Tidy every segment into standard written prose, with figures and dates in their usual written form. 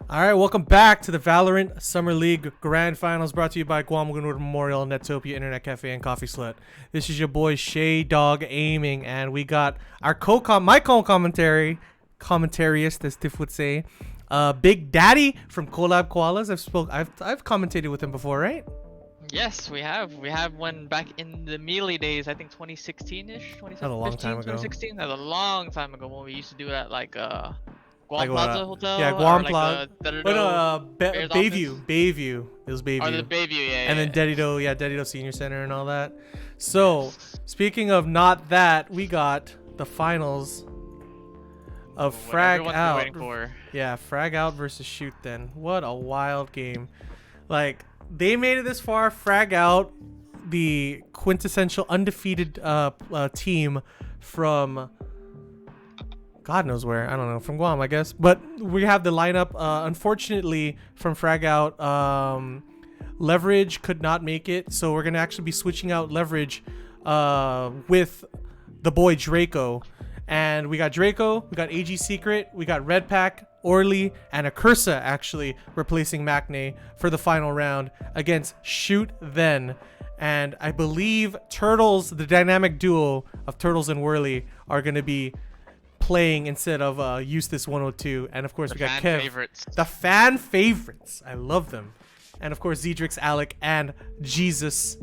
All right, welcome back to the Valorant Summer League Grand Finals, brought to you by Guam Gunwood Memorial, Netopia Internet Cafe, and Coffee Slut. This is your boy Shay Dog Aiming, and we got our co-commentaryist, as Tiff would say, Big Daddy from Collab Koalas. I've commentated with him before, right? Yes, we have. We have one back in the Melee days. I think 2016-ish, 2015, That was a long time ago. 2016. That was a long time ago when we used to do that, like Guam Like Plaza what? Hotel. Yeah, Guam or, Plaza. Like, Bayview. Bayview. It was Bayview. Oh, the Bayview, yeah. And then Dedido Senior Center and all that. So, speaking of not that, we got the finals of Frag Out. Waiting for. Yeah, Frag Out versus Shoot Then. What a wild game. Like, they made it this far. Frag Out, the quintessential undefeated team from God knows where. I don't know. From Guam, I guess. But we have the lineup. Unfortunately, from Frag Out, Leverage could not make it. So we're going to actually be switching out Leverage with the boy Draco. And we got Draco, we got AG Secret, we got Red Pack, Orly, and Akursa actually replacing Maknae for the final round against Shoot Then. And I believe Turtles, the dynamic duo of Turtles and Whirly, are going to be playing instead of Eustace 102. And of course, we got Kev. Favorites. The fan favorites. I love them. And of course, Zedrix, Alec, and Jesus.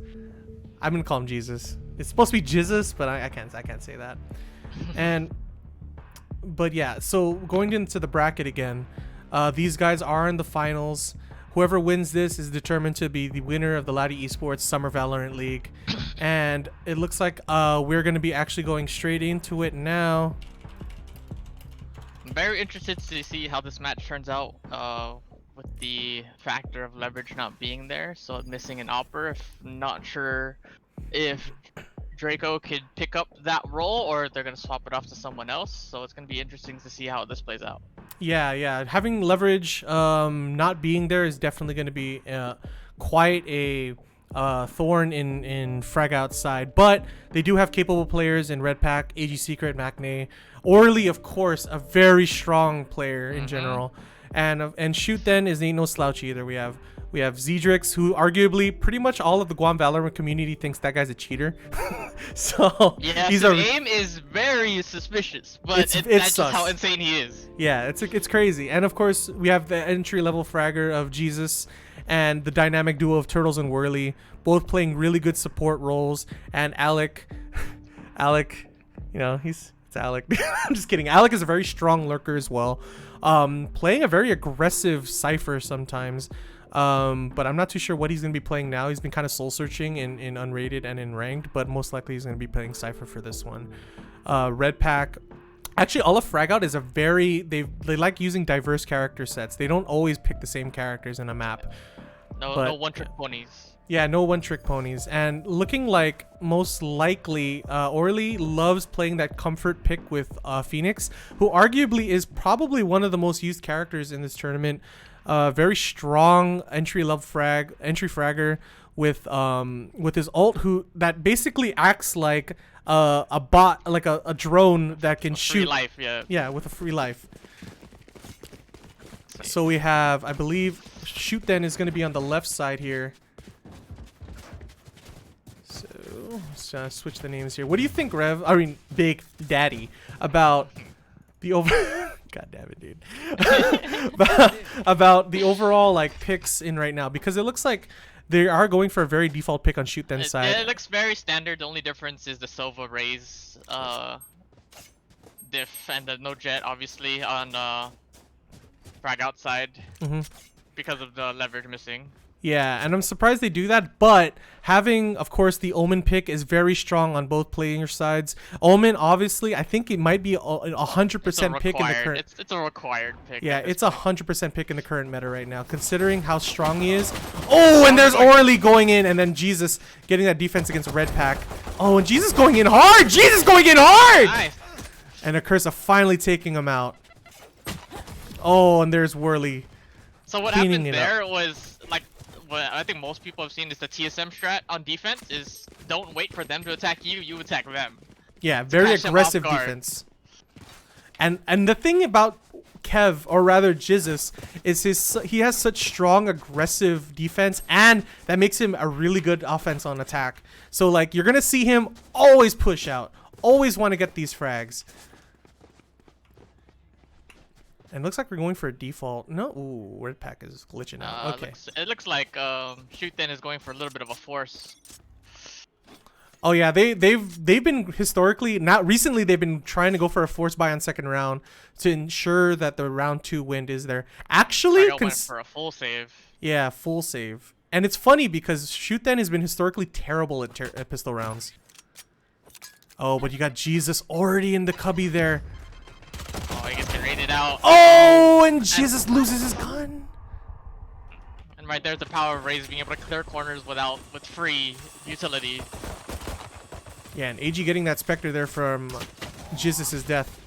I'm going to call him Jesus. It's supposed to be Jesus, but I can't say that. But yeah, so going into the bracket again, these guys are in the finals. Whoever wins this is determined to be the winner of the Lati Esports Summer Valorant League. And it looks like we're going to be actually going straight into it now. I'm very interested to see how this match turns out with the factor of Leverage not being there. So missing an Opera. Not sure if Draco could pick up that role or they're going to swap it off to someone else. So it's going to be interesting to see how this plays out. Yeah. Having Leverage not being there is definitely going to be quite a thorn in Frag Out's side. But they do have capable players in Red Pack, AG Secret, Maknae. Orly, of course, a very strong player in general. And Shoot Then ain't no slouch either. We have Zedrix, who arguably pretty much all of the Guam Valorant community thinks that guy's a cheater. So yeah, his aim is very suspicious, but that's just how insane he is. Yeah, it's crazy. And of course, we have the entry-level fragger of Jesus and the dynamic duo of Turtles and Whirly, both playing really good support roles. And Alec, it's Alec. I'm just kidding. Alec is a very strong lurker as well, playing a very aggressive Cypher sometimes. But I'm not too sure what he's going to be playing now. He's been kind of soul searching in unrated and in ranked, but most likely he's going to be playing Cypher for this one. Red Pack, actually all of Frag Out is they like using diverse character sets. They don't always pick the same characters in a map. No one-trick ponies. Yeah, no one-trick ponies. And looking like most likely, Orly loves playing that comfort pick with Phoenix, who arguably is probably one of the most used characters in this tournament. Very strong entry fragger with his ult, that basically acts like a bot, like a drone that can shoot. Free life, yeah. Yeah, with a free life. So we have, I believe, Shoot Then is going to be on the left side here. So let's switch the names here. What do you think, Big Daddy, about the God damn it, dude. about the overall picks in right now, because it looks like they are going for a very default pick on Shoot Then side. It looks very standard. The only difference is the Sova Raze diff and the no jet obviously on Frag outside because of the leverage missing. Yeah, and I'm surprised they do that, but having, of course, the Omen pick is very strong on both player sides. Omen, obviously, I think it might be a 100% pick in the current... It's a required pick. Yeah, it's a 100% pick in the current meta right now, considering how strong he is. Oh, and there's Orly going in, and then Jesus getting that defense against Red Pack. Oh, and Jesus going in hard! Jesus going in hard! Nice. And Akursa finally taking him out. Oh, and there's Whirly. So what happened there was... what I think most people have seen is the TSM strat on defense is don't wait for them to attack you, you attack them. Yeah, very aggressive defense. And the thing about Kev, or rather Jesus, is he has such strong aggressive defense, and that makes him a really good offense on attack. So like you're gonna see him always push out, always want to get these frags. And it looks like we're going for a default. No, ooh, Red Pack is glitching out. Okay. It looks like Shoot Then is going for a little bit of a force. Oh yeah, they've been historically, not recently, they've been trying to go for a force buy on second round to ensure that the round 2 win is there. Actually, went for a full save. Yeah, full save. And it's funny because Shoot Then has been historically terrible at pistol rounds. Oh, but you got Jesus already in the cubby there. Oh, he gets raided out. Oh, and Jesus loses his gun. And right there's the power of Raze being able to clear corners with free utility. Yeah, and AG getting that Spectre there from Jesus' death.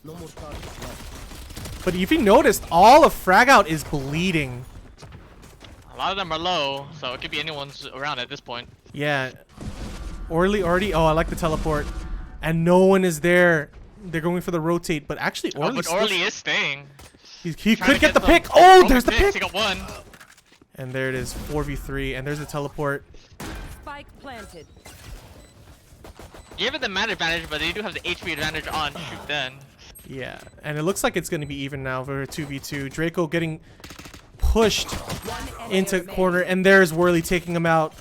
No more targets left. But if you noticed, all of Frag Out is bleeding. A lot of them are low, so it could be anyone's around at this point. Yeah. Orly already. Oh, I like the teleport. And no one is there. They're going for the rotate, but actually Orly, but Orly is staying. He could get the pick. Oh, there's the pick. He got one. And there it is, 4v3, and there's the teleport. Spike planted. Give it the mana advantage, but they do have the HP advantage on Shoot Then. Yeah, and it looks like it's going to be even now for a 2v2. Draco getting pushed into corner, and there's Whirly taking him out.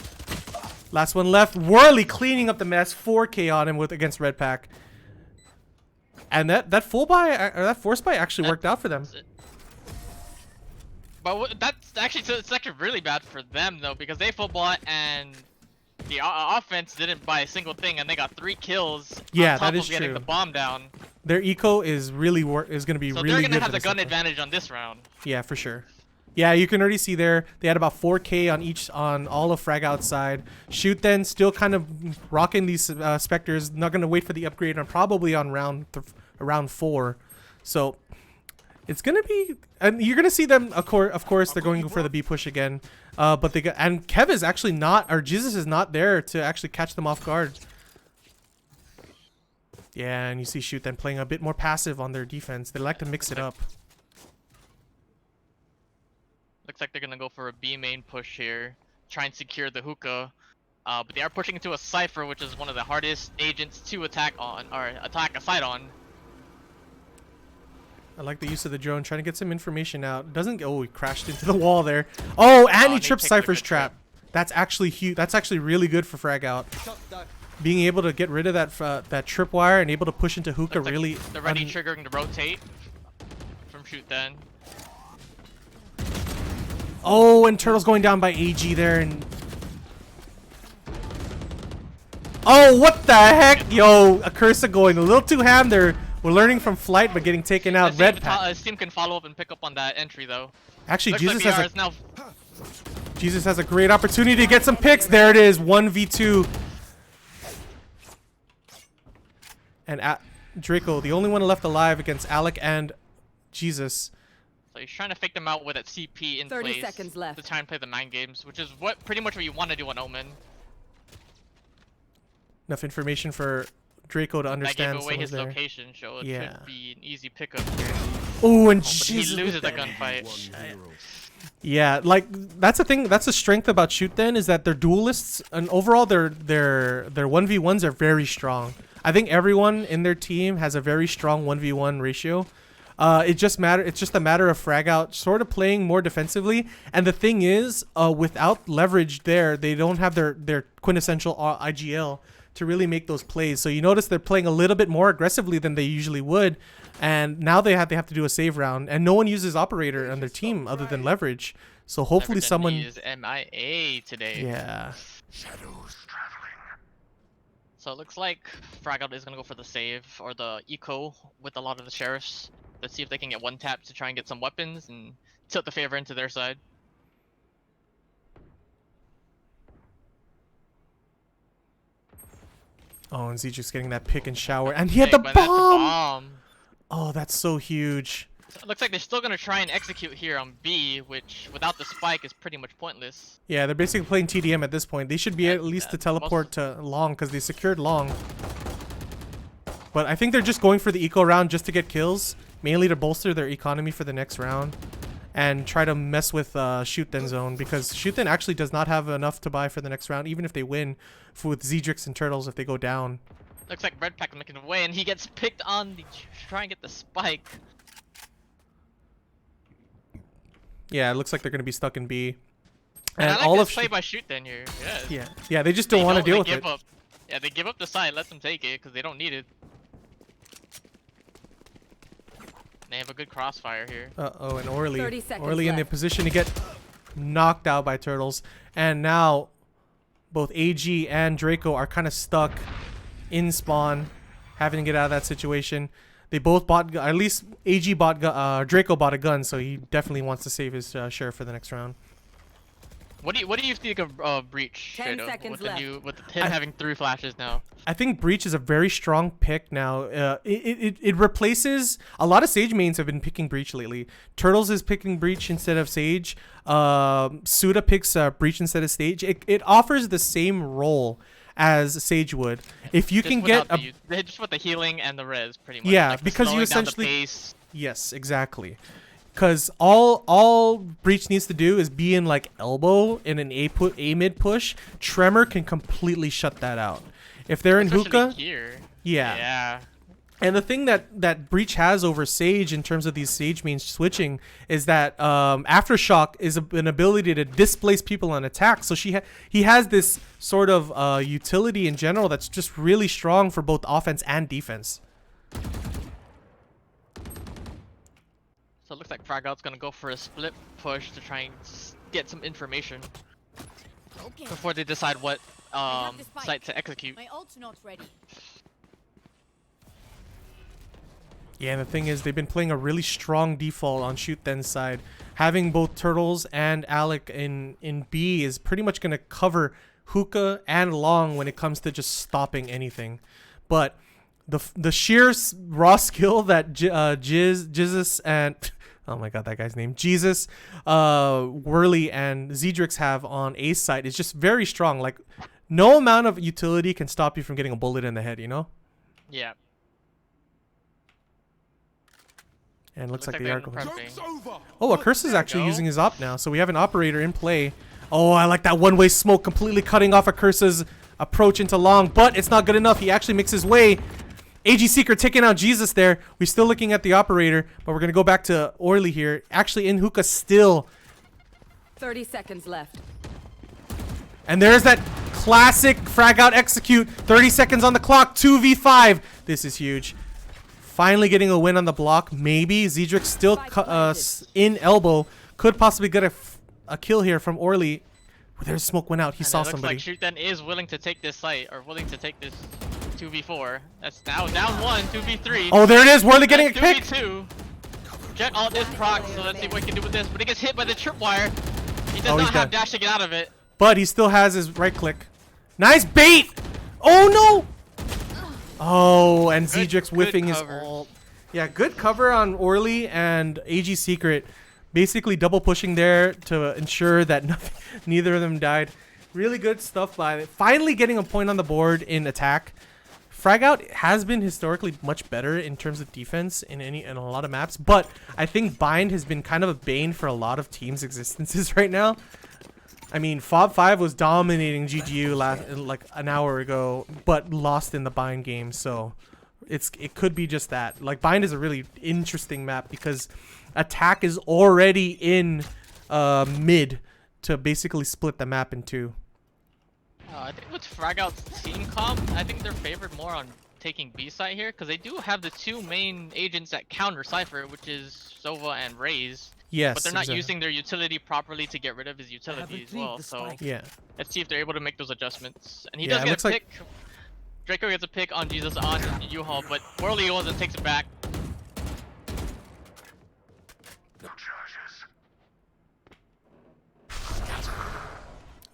Last one left. Whirly cleaning up the mess. 4K on him against Red Pack. And that full buy, or that force buy actually worked out for them. But it's actually really bad for them though, because they full bought and the offense didn't buy a single thing, and they got 3 kills. Yeah, on top that is of getting true. the bomb down. Their eco is really going to be So really they're good. gonna have for the gun second. advantage on this round. Yeah, for sure. Yeah, you can already see there they had about 4K on all of Frag Outside. Shoot Then still kind of rocking these Spectres. Not gonna wait for the upgrade on probably on round 4. So it's gonna be, and you're gonna see them. Of course, they're going for the B push again. But they got, and Kev is actually not, or Jesus is not there to actually catch them off guard. Yeah, and you see Shoot Then playing a bit more passive on their defense. They like to mix it up. Looks like they're gonna go for a B main push here, try and secure the hookah. But they are pushing into a Cypher, which is one of the hardest agents to attack on, or attack a side on. I like the use of the drone, trying to get some information out. Doesn't. Oh, he crashed into the wall there. Oh, and he tripped Cypher's trap. That's actually huge. That's actually really good for Frag Out. Being able to get rid of that tripwire and able to push into hookah Looks like really. they're ready triggering the rotate from Shoot Then. Oh, and Turtle's going down by AG there, and oh, what the heck, yo! Acursa going a little too ham there. We're learning from Flight, but getting taken out. Red Pack. His team can follow up and pick up on that entry though. Actually, Looks Jesus like has Jesus has a great opportunity to get some picks. There it is, 1v2. And Draco, the only one left alive against Alec and Jesus. So he's trying to fake them out with that CP in 30 place seconds left. to try and play the mind games, which is pretty much what you want to do on Omen. Enough information for Draco to understand. That gave away his there. location, so it Yeah. should be an easy pickup here. Oh, and But Jesus. he loses the gunfight. Yeah, like that's the thing. That's the strength about Shoot Then, is that they're duelists, and overall their 1v1s are very strong. I think everyone in their team has a very strong 1v1 ratio. It's just a matter of Frag Out sort of playing more defensively. And the thing is, without leverage there, they don't have their quintessential IGL to really make those plays. So you notice they're playing a little bit more aggressively than they usually would. And now they have to do a save round, and no one uses operator on their team other than leverage. So hopefully someone is MIA today. Yeah. So it looks like Frag Out is gonna go for the save or the eco with a lot of the sheriffs. Let's see if they can get one tap to try and get some weapons and tilt the favor into their side. Oh, and Zedra's getting that pick and shower, and he had the But that's bomb. Oh, that's so huge. So it looks like they're still gonna try and execute here on B, which without the spike is pretty much pointless. Yeah, they're basically playing TDM at this point. They should be at least to teleport to long, because they secured long. But I think they're just going for the eco round just to get kills, mainly to bolster their economy for the next round, and try to mess with shoot then zone, because shoot then actually does not have enough to buy for the next round, even if they win with Zedrix and Turtles if they go down. Looks like Red Pack making away, and he gets picked on the try and get the spike. Yeah, it looks like they're gonna be stuck in B. And I like all this of play by shoot then here. Yeah. Yeah, they just don't want to deal with it. Up. Yeah, they give up the side, let them take it because they don't need it. They have a good crossfire here. Uh-oh, and Orly. 30 seconds Orly in the left. position to get knocked out by Turtles. And now both AG and Draco are kind of stuck in spawn, having to get out of that situation. They both bought, at least AG bought, Draco bought a gun, so he definitely wants to save his share for the next round. What do you think of Breach? 10 Shadow, seconds with left. with him having 3 flashes now? I think Breach is a very strong pick now. It replaces a lot of Sage mains have been picking Breach lately. Turtles is picking Breach instead of Sage. Suda picks Breach instead of Sage. It offers the same role as Sage would. If you can get just with the healing and the res, pretty much. Yeah, like because you slowing down the essentially pace. Yes, exactly. Because all Breach needs to do is be in like elbow in an A mid push. Tremor can completely shut that out. If they're in Especially hookah, here. yeah. Yeah. And the thing that Breach has over Sage in terms of these Sage mains switching is that Aftershock is an ability to displace people on attack. So he has this sort of utility in general that's just really strong for both offense and defense. So it looks like Frag Out's gonna go for a split push to try and get some information before they decide what site to execute. My ult's not ready. Yeah, and the thing is, they've been playing a really strong default on Shoot Then's side. Having both Turtles and Alec in B is pretty much going to cover Hookah and Long when it comes to just stopping anything. But the sheer raw skill that Jesus and oh my god, that guy's name, Jesus, Whirly and Zedrix have on A's side is just very strong. Like, no amount of utility can stop you from getting a bullet in the head, you know? Yeah. And looks like the they're arc. prepping. Oh, a curse is There we actually go. using his op now, so we have an operator in play. Oh, I like that one-way smoke completely cutting off a curse's approach into Long, but it's not good enough. He actually makes his way. AG Secret taking out Jesus there. We're still looking at the operator, but we're going to go back to Orly here. Actually in hookah still. 30 seconds left. And there's that classic frag out execute. 30 seconds on the clock. 2v5. This is huge. Finally getting a win on the block. Maybe Zedrix still in elbow. Could possibly get a kill here from Orly. There's smoke went out. He saw somebody. Looks like Shoot is willing to take this site, or willing to take this 2v4. That's now down 1, 2v3. Oh, there it is. Whirly getting a pick. 2v2. Jet all this proc, so let's see what he can do with this. But he gets hit by the tripwire. He does Oh, he's not have dead. dash to get out of it. But he still has his right click. Nice bait. Oh, no. Oh, and Good- Zedrix good whiffing his cover. ult. Yeah, good cover on Orly and AG Secret. Basically double pushing there to ensure that neither of them died. Really good stuff by it. Finally getting a point on the board in attack. Frag Out has been historically much better in terms of defense in a lot of maps, but I think Bind has been kind of a bane for a lot of teams' existences right now. I mean, Fob 5 was dominating GGU like an hour ago, but lost in the Bind game, so it could be just that. Like, Bind is a really interesting map because attack is already in mid to basically split the map in two. I think with Frag Out's team comp, I think they're favored more on taking B site here, because they do have the 2 main agents that counter Cypher, which is Sova and Raze. Yes, But they're not exactly. using their utility properly to get rid of his utility as well. So Yeah. let's see if they're able to make those adjustments. And he Yeah, does it get looks a like- pick. Draco gets a pick on Jesus on U-Haul, but Whirly goes and takes it back.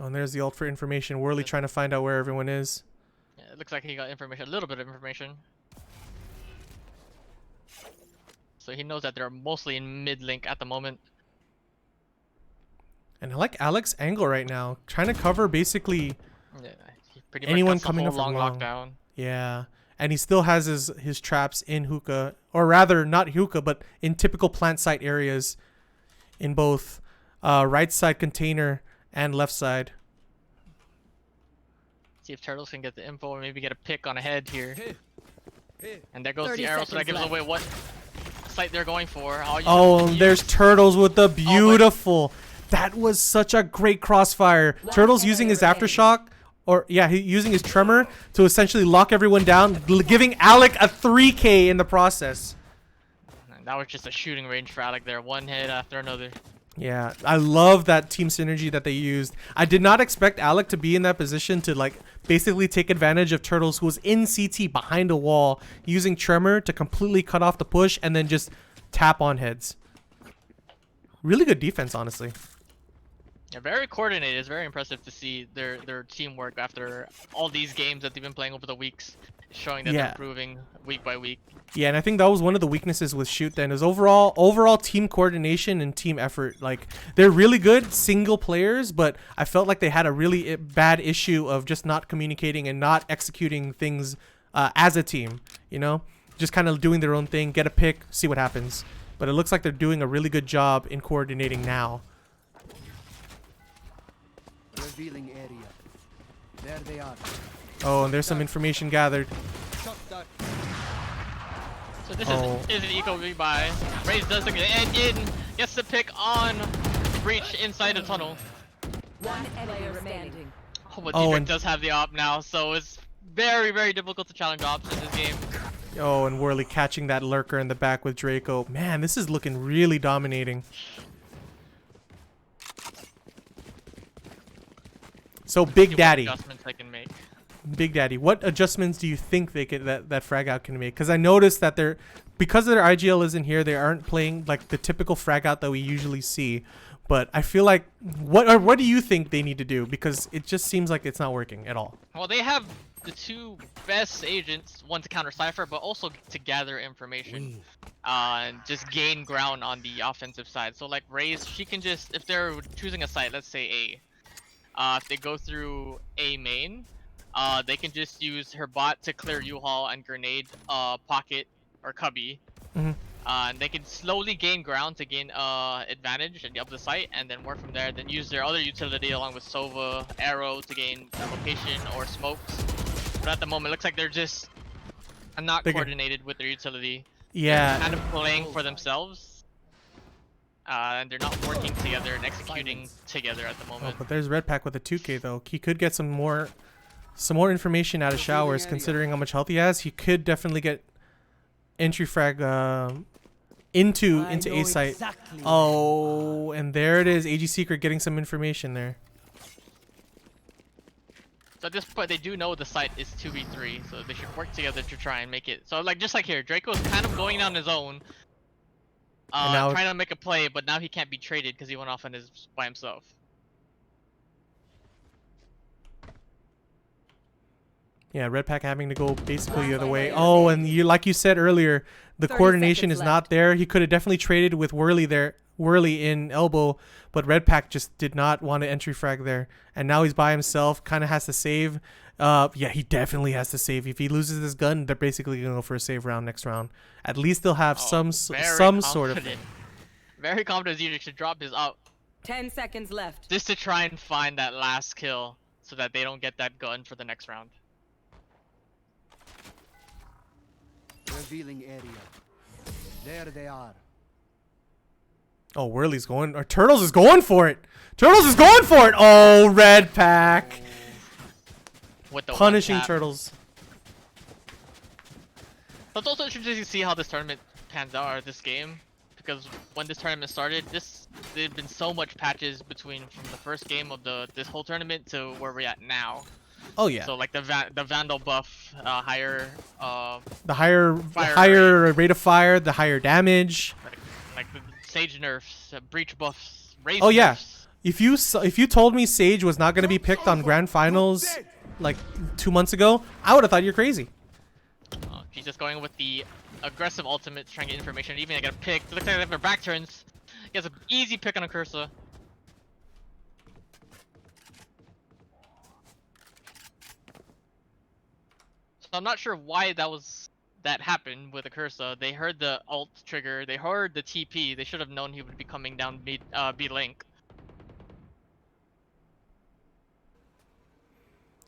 Oh, and there's the ult for information. Whirly trying to find out where everyone is. Yeah, it looks like he got information, a little bit of information. So he knows that they're mostly in mid link at the moment. And I like Alex's angle right now. Trying to cover basically Yeah, he pretty Anyone much got coming the up whole from long long. lockdown. Yeah. and he still has his traps in hookah, or rather not hookah, but in typical plant site areas, in both right side container and left side. See if Turtles can get the info or maybe get a pick on a head here. Hey, And there goes 30 the arrow, so that seconds gives left. away what site they're going for. Oh, and there's Turtles with the beautiful. That was such a great crossfire. Turtles using his aftershock, or yeah, he using his tremor to essentially lock everyone down, giving Alec a 3K in the process. That was just a shooting range for Alec there. One hit after another. Yeah, I love that team synergy that they used. I did not expect Alec to be in that position to like basically take advantage of Turtles, who was in CT behind a wall, using tremor to completely cut off the push and then just tap on heads. Really good defense, honestly. Yeah, very coordinated. It's very impressive to see their teamwork after all these games that they've been playing over the weeks, showing that they're improving week by week. Yeah, and I think that was one of the weaknesses with Shoot then, is overall team coordination and team effort. Like, they're really good single players, but I felt like they had a really bad issue of just not communicating and not executing things as a team, you know? Just kind of doing their own thing, get a pick, see what happens. But it looks like they're doing a really good job in coordinating now. revealing area. There they are. Oh, and there's some information gathered. Shot that. So this is an eco rebuy. Raze does the and in gets the pick on Breach inside the tunnel. One enemy remaining. Oh, but Oh, Dietrich and does have the op now, so it's very difficult to challenge ops in this game. oh, and Worley catching that lurker in the back with Draco. Man, this is looking really dominating. So Big See what Daddy. adjustments I can make. Big Daddy, what adjustments do you think they could that frag out can make? Because I noticed that they're, because their IGL isn't here, they aren't playing like the typical frag out that we usually see. But I feel like what do you think they need to do? Because it just seems like it's not working at all. Well, they have the two best agents, one to counter Cypher, but also to gather information, and just gain ground on the offensive side. So like Raze, she can just, if they're choosing a site, let's say A, if they go through A main, they can just use her bot to clear U-Haul and grenade pocket or cubby. And they can slowly gain ground to gain advantage of the site, and then work from there. Then use their other utility along with Sova, Arrow to gain location or smokes. But at the moment, it looks like they're just not coordinated with their utility. Yeah. They're kind of playing for themselves, and they're not working together and executing together at the Oh, moment. but there's Red Pack with a 2K though. He could get some more information out of Showers, considering how much health he has. He could definitely get entry frag into A site. Exactly. Oh, and there it is. AG Secret getting some information there. So at this point, they do know the site is 2v3, so they should work together to try and make it. So like just like here, Draco's kind of going on his own, now, trying to make a play, but now he can't be traded because he went off on his by himself. yeah, Red Pack having to go basically the other way. Oh, and you, like you said earlier, the 30 coordination is seconds not left. there. He could have definitely traded with Worley there, Worley in elbow, but Red Pack just did not want to entry frag there. And now he's by himself, kind of has to save. Yeah, he definitely has to save. If he loses this gun, they're basically going to go for a save round next round. At least they'll have some sort of thing. Very confident Zedric should drop his up 10 seconds left. just to try and find that last kill so that they don't get that gun for the next round. Revealing area. There they are. Oh, Worley's going, or Turtles is going for it. Turtles is going for it. Oh, Red Pack. With the Punishing one tap. Turtles. So it's also interesting to see how this tournament pans out, or this game, because when this tournament started, there'd been so much patches between from the first game of this whole tournament to where we're at now. Oh yeah. So like the Vandal buff, higher The higher rate of fire, the higher damage. like the Sage nerfs, Breach buffs, Raze Oh yeah. nerfs. If you told me Sage was not going to be picked on Grand Finals like 2 months ago, I would have thought you're crazy. She's just going with the aggressive ultimate, trying to get information. Even I get a pick. Looks like they have their back turns. He has an easy pick on a cursor. I'm not sure why that happened with the Cursa. They heard the ult trigger, they heard the TP. They should have known he would be coming down B link.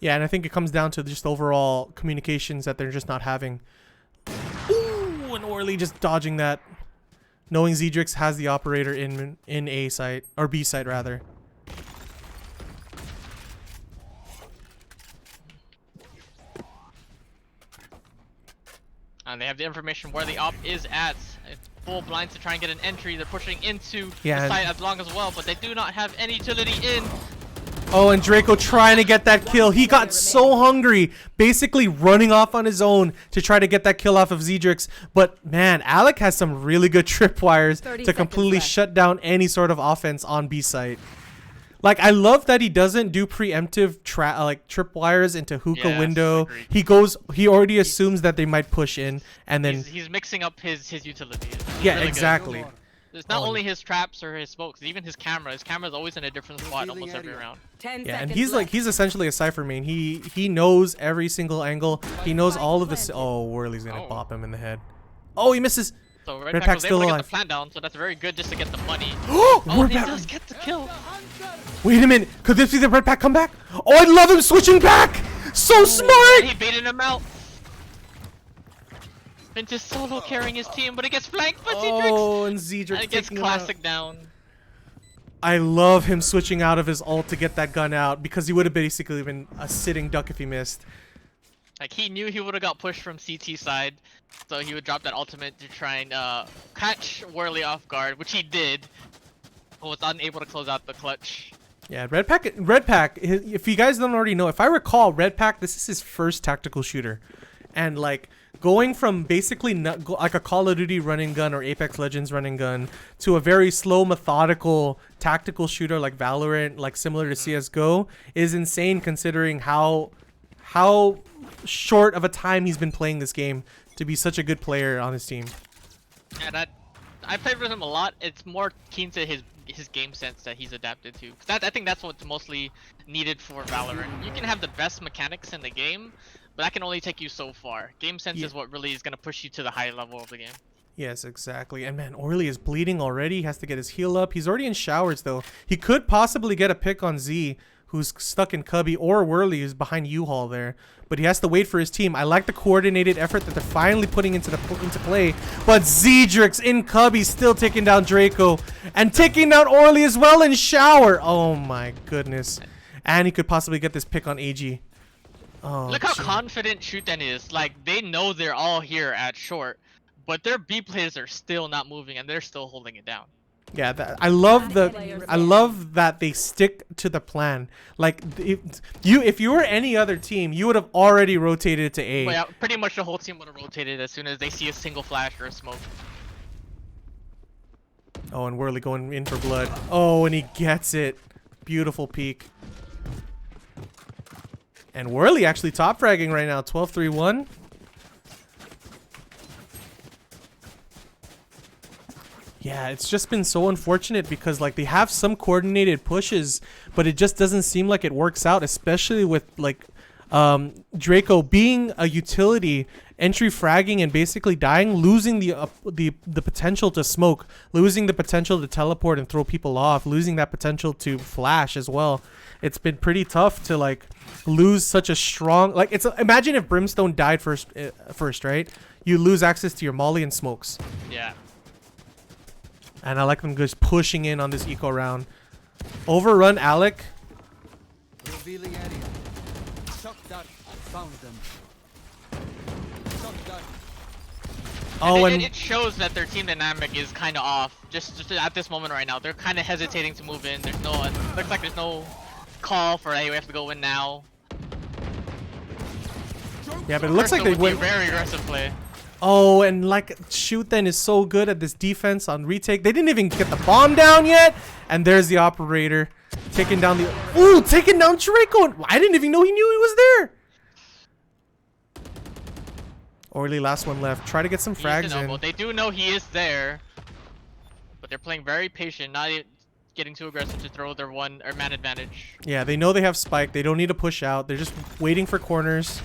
Yeah, and I think it comes down to just overall communications that they're just not having. Ooh, and Orly just dodging that, knowing Zedrix has the operator in A site, or B site rather. And they have the information where the op is at. It's full blinds to try and get an entry. They're pushing into the site as long as well, but they do not have any utility in. Oh, and Draco trying to get that kill. He got so hungry, basically running off on his own to try to get that kill off of Zedrix. But man, Alec has some really good tripwires to completely shut down any sort of offense on B site. Like, I love that he doesn't do preemptive tripwires into hookah window. Agreed. He already assumes that they might push in, and then he's mixing up his utility. yeah, really exactly. Good. It's not only his traps or his smokes, even his camera. His camera is always in a different spot almost every round. 10 Yeah, and seconds he's essentially a Cypher main. He knows every single angle. He knows all of the. Oh, Whirly's gonna pop him in the head. Oh, he misses. So Red Redpack Pack's was able still to get alive. the plant down, so that's very good just to get the money. Oh, he does get the kill. Wait a minute. Could this be the Red Pack comeback? Oh, I love him switching back. So smart. He baited him out. Vintage solo carrying his team, but he gets flanked by Zedrix. Oh, and Zedrix And it gets taking him out. classic down. I love him switching out of his ult to get that gun out because he would have basically been a sitting duck if he missed. Like, he knew he would have got pushed from CT side, so he would drop that ultimate to try and catch Whirly off guard, which he did, but was unable to close out the clutch. Yeah, Red Pack, if you guys don't already know, if I recall, Red Pack, this is his first tactical shooter. And like going from basically like a Call of Duty running gun or Apex Legends running gun to a very slow, methodical tactical shooter like Valorant, like similar to CSGO, is insane considering how short of a time he's been playing this game to be such a good player on his team. Yeah, I played with him a lot. It's more keen to his game sense that he's adapted to. I think that's what's mostly needed for Valorant. You can have the best mechanics in the game, but that can only take you so far. Game sense is what really is going to push you to the high level of the game. Yes, exactly. And man, Orly is bleeding already. He has to get his heal up. He's already in showers though. He could possibly get a pick on Z, who's stuck in Cubby, or Whirly, who's behind U-Haul there. But he has to wait for his team. I like the coordinated effort that they're finally putting into play. But Zedrix in Cubby still taking down Draco and taking down Orly as well in shower. Oh my goodness. And he could possibly get this pick on AG. Oh, look how confident Shuten is. Like, they know they're all here at short, but their B players are still not moving and they're still holding it down. Yeah, I love that they stick to the plan. Like, if you were any other team, you would have already rotated to A. Well, yeah, pretty much the whole team would have rotated as soon as they see a single flash or a smoke. Oh, and Whirly going in for blood. Oh, and he gets it. Beautiful peek. And Whirly actually top fragging right now, 12-3-1. Yeah, it's just been so unfortunate because like they have some coordinated pushes, but it just doesn't seem like it works out, especially with like Draco being a utility, entry fragging and basically dying, losing the potential to smoke, losing the potential to teleport and throw people off, losing that potential to flash as well. It's been pretty tough to like lose such a strong, like, it's imagine if Brimstone died first, right? You lose access to your molly and smokes. Yeah. And I like them just pushing in on this eco round. Overrun Alec. Revealing area. Shock dart. Found them. Shock dart. Oh, and it shows that their team dynamic is kind of off. Just at this moment right now, they're kind of hesitating to move in. There's no, looks like there's no call for, hey, we have to go in now. yeah, but it looks like they went very aggressive play. Oh, and like Shuten is so good at this defense on retake. They didn't even get the bomb down yet. And there's the operator taking down the taking down Draco. I didn't even know he knew he was there. Orly, last one left. Try to get some frags in. They do know he is there, but they're playing very patient, not getting too aggressive to throw their man advantage. Yeah, they know they have spike. They don't need to push out. They're just waiting for corners.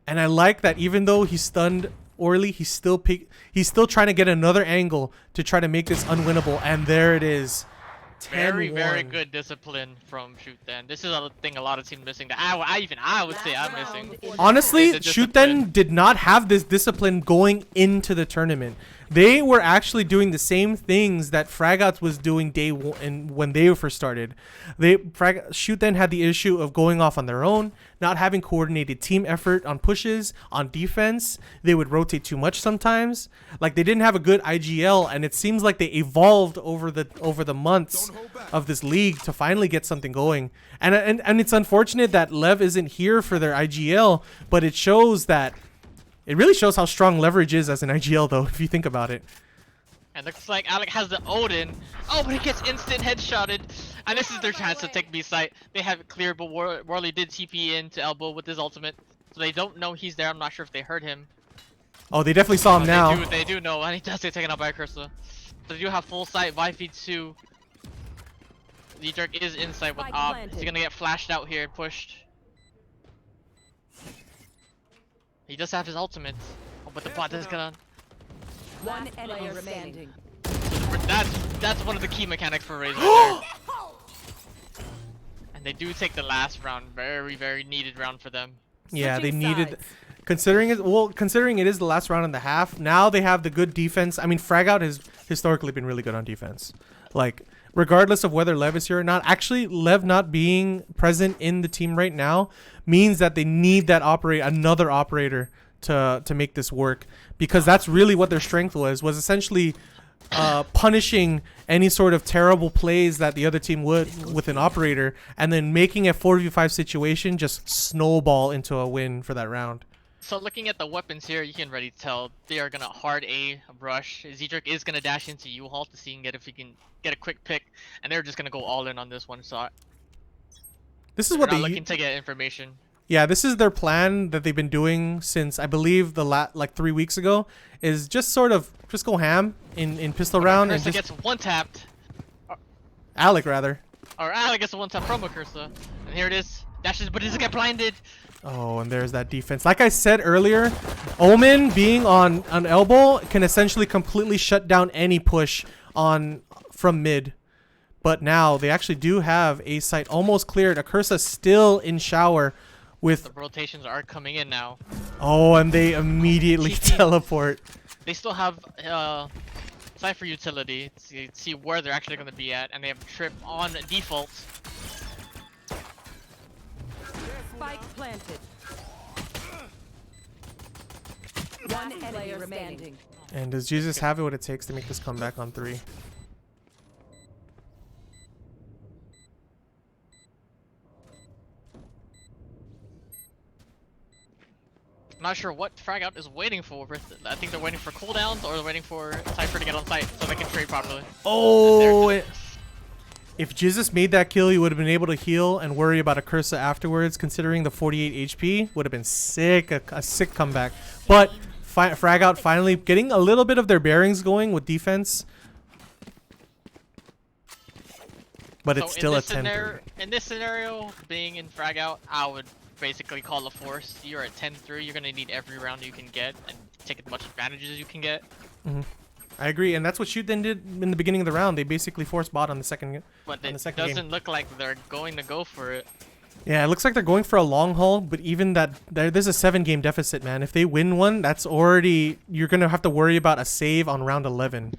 And I like that even though he stunned Orly, he's still trying to get another angle to try to make this unwinnable. And there it is. 10-1. Very good discipline from Shoot Then. This is a thing a lot of teams missing. That I would say I'm missing. Honestly, The Shoot discipline. Then did not have this discipline going into the tournament. They were actually doing the same things that Fragouts was doing day one and when they first started. Shoot Then had the issue of going off on their own, not having coordinated team effort on pushes, on defense. They would rotate too much sometimes. Like they didn't have a good IGL, and it seems like they evolved over the months of this league to finally get something going. And it's unfortunate that Lev isn't here for their IGL, but it shows that it really shows how strong leverage is as an IGL, though, if you think about it. And looks like Alec has the Odin. Oh, but he gets instant headshotted. And this is their chance to take B site. They have it clear, but Worley did TP in to elbow with his ultimate. So they don't know he's there. I'm not sure if they heard him. Oh, they definitely saw him now. They do know, and he does get taken out by a cursor. So they do have full sight. Vifey 2. The jerk is inside with Ob. He's gonna get flashed out here and pushed. He does have his ultimate. Oh, but the bot is gonna... One enemy remaining. That's one of the key mechanics for Razor there. And they do take the last round. Very needed round for them. Yeah, they Switching needed... sides. Considering it is the last round and a half, now they have the good defense. I mean, Fragout has historically been really good on defense. Like, regardless of whether Lev is here or not, actually, Lev not being present in the team right now means that they need that another operator to make this work, because that's really what their strength was essentially punishing any sort of terrible plays that the other team would with an operator, and then making a 4v5 situation just snowball into a win for that round. So looking at the weapons here, you can already tell they are gonna hard A rush. Z-Jerk is gonna dash into U-Haul to see if he can get a quick pick, and they're just gonna go all in on this one shot. This is what They're they not looking to get information. Yeah, this is their plan that they've been doing since I believe like 3 weeks ago. Is just sort of go ham in pistol round and Cursa just gets one tapped, Alec rather. or Alec gets a one tap from a Cursa, and here it is. Dashes, but he doesn't get blinded. Oh, and there's that defense. Like I said earlier, Omen being on elbow can essentially completely shut down any push from mid. But now they actually do have a site almost cleared. Akursa still in shower with... The rotations are coming in now. Oh, and they immediately TP. teleport. They still have Cypher utility to see where they're actually going to be at, and they have Trip on default. Spike planted. One enemy remaining. And does Jesus have it what it takes to make this comeback on 3? I'm not sure what Fragout is waiting for. I think they're waiting for cooldowns, or they're waiting for Cypher to get on site so they can trade properly. Oh! If Jesus made that kill, he would have been able to heal and worry about Akursa afterwards, considering the 48 HP. Would have been sick, a sick comeback. But Fragout finally getting a little bit of their bearings going with defense. But it's still a 10-3. In this scenario, being in Fragout, I would basically call a force. You're at 10-3, you're going to need every round you can get and take as much advantages as you can get. Mm-hmm. I agree, and that's what Shoot then did in the beginning of the round. They basically forced bot on the second. But on it the second doesn't game. look like they're going to go for it. Yeah, it looks like they're going for a long haul. But even that, there's a 7-game deficit, man. If they win one, that's already you're gonna have to worry about a save on round 11.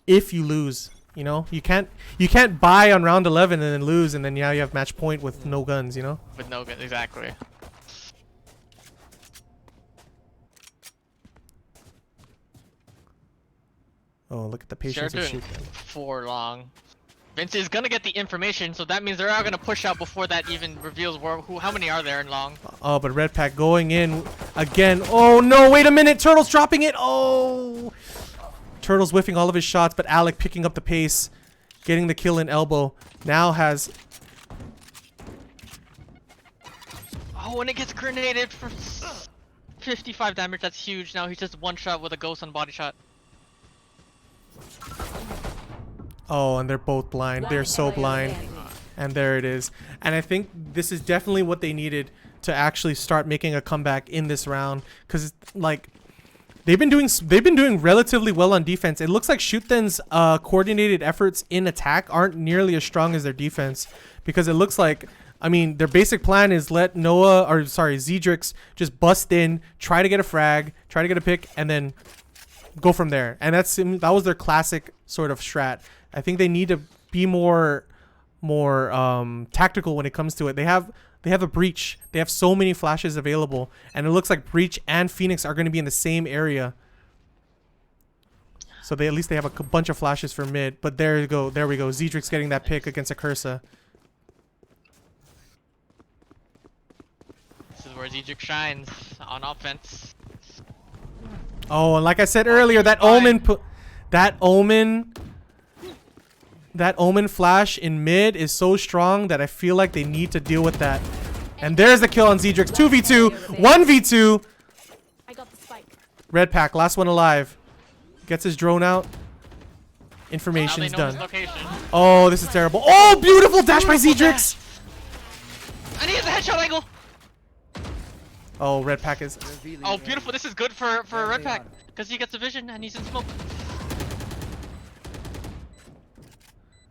If you lose, you know, you can't buy on round 11 and then lose, and then now you have match point with no guns, you know. With no guns, exactly. Oh, look at the patience of Shoot then. For long. Vince is gonna get the information, so that means they're all gonna push out before that even reveals how many are there in long. Oh, but Red Pack going in again. Oh no! Wait a minute! Turtle's dropping it. Oh, Turtle's whiffing all of his shots, but Alec picking up the pace, getting the kill in elbow. Now has. Oh, and it gets grenaded for 55 damage. That's huge. Now he's just one shot with a ghost on body shot. Oh, and they're both blind. They're so blind. And there it is. And I think this is definitely what they needed to actually start making a comeback in this round, because like they've been doing relatively well on defense. It looks like Shuten's coordinated efforts in attack aren't nearly as strong as their defense, because it looks like, I mean, their basic plan is let Zedrix just bust in, try to get a frag, try to get a pick, and then go from there. And that was their classic sort of strat. I think they need to be more tactical when it comes to it. They have a breach. They have so many flashes available, and it looks like breach and Phoenix are going to be in the same area. So at least they have a bunch of flashes for mid. But there we go. Zedrix getting that pick against Akursa. This is where Zedrix shines on offense. Oh, and like I said earlier, that omen flash in mid is so strong that I feel like they need to deal with that. And there's the kill on Zedrix. 2v2, 1v2. I got the spike. Red pack, last one alive. Gets his drone out. Information's Now they know done. his location. Oh, this is terrible. Oh, beautiful dash by Zedrix. And he has a headshot angle. Oh, red pack is. Oh, beautiful. This is good for Red Pack, because he gets a vision and he's in smoke.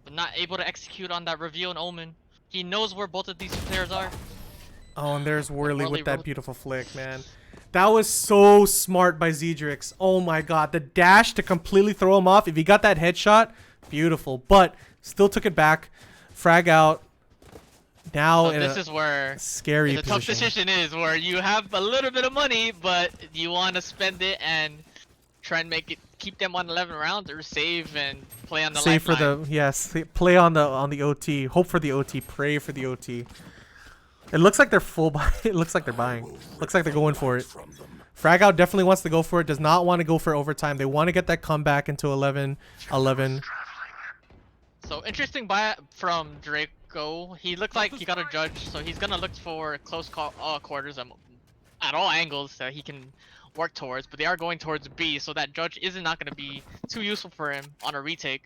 But not able to execute on that reveal and omen. He knows where both of these players are. Oh, and there's Whirly with that wrote- beautiful flick, man. That was so smart by Zedrix. Oh my god, the dash to completely throw him off. If he got that headshot, beautiful. But still took it back. Frag out. Now So this is where scary the tough position. decision is, where you have a little bit of money, but you want to spend it and try and keep them on 11 rounds, or save and play on the Save for lifeline. the, yes, play on the OT. Hope for the OT. Pray for the OT. It looks like they're full buy. It looks like they're buying. Looks like they're going for it. Frag out definitely wants to go for it. Does not want to go for overtime. They want to get that comeback into 11. So interesting buy from Draco. He looked like he got a judge, so he's gonna look for close quarters at all angles that he can work towards. But they are going towards B, so that judge is not gonna be too useful for him on a retake.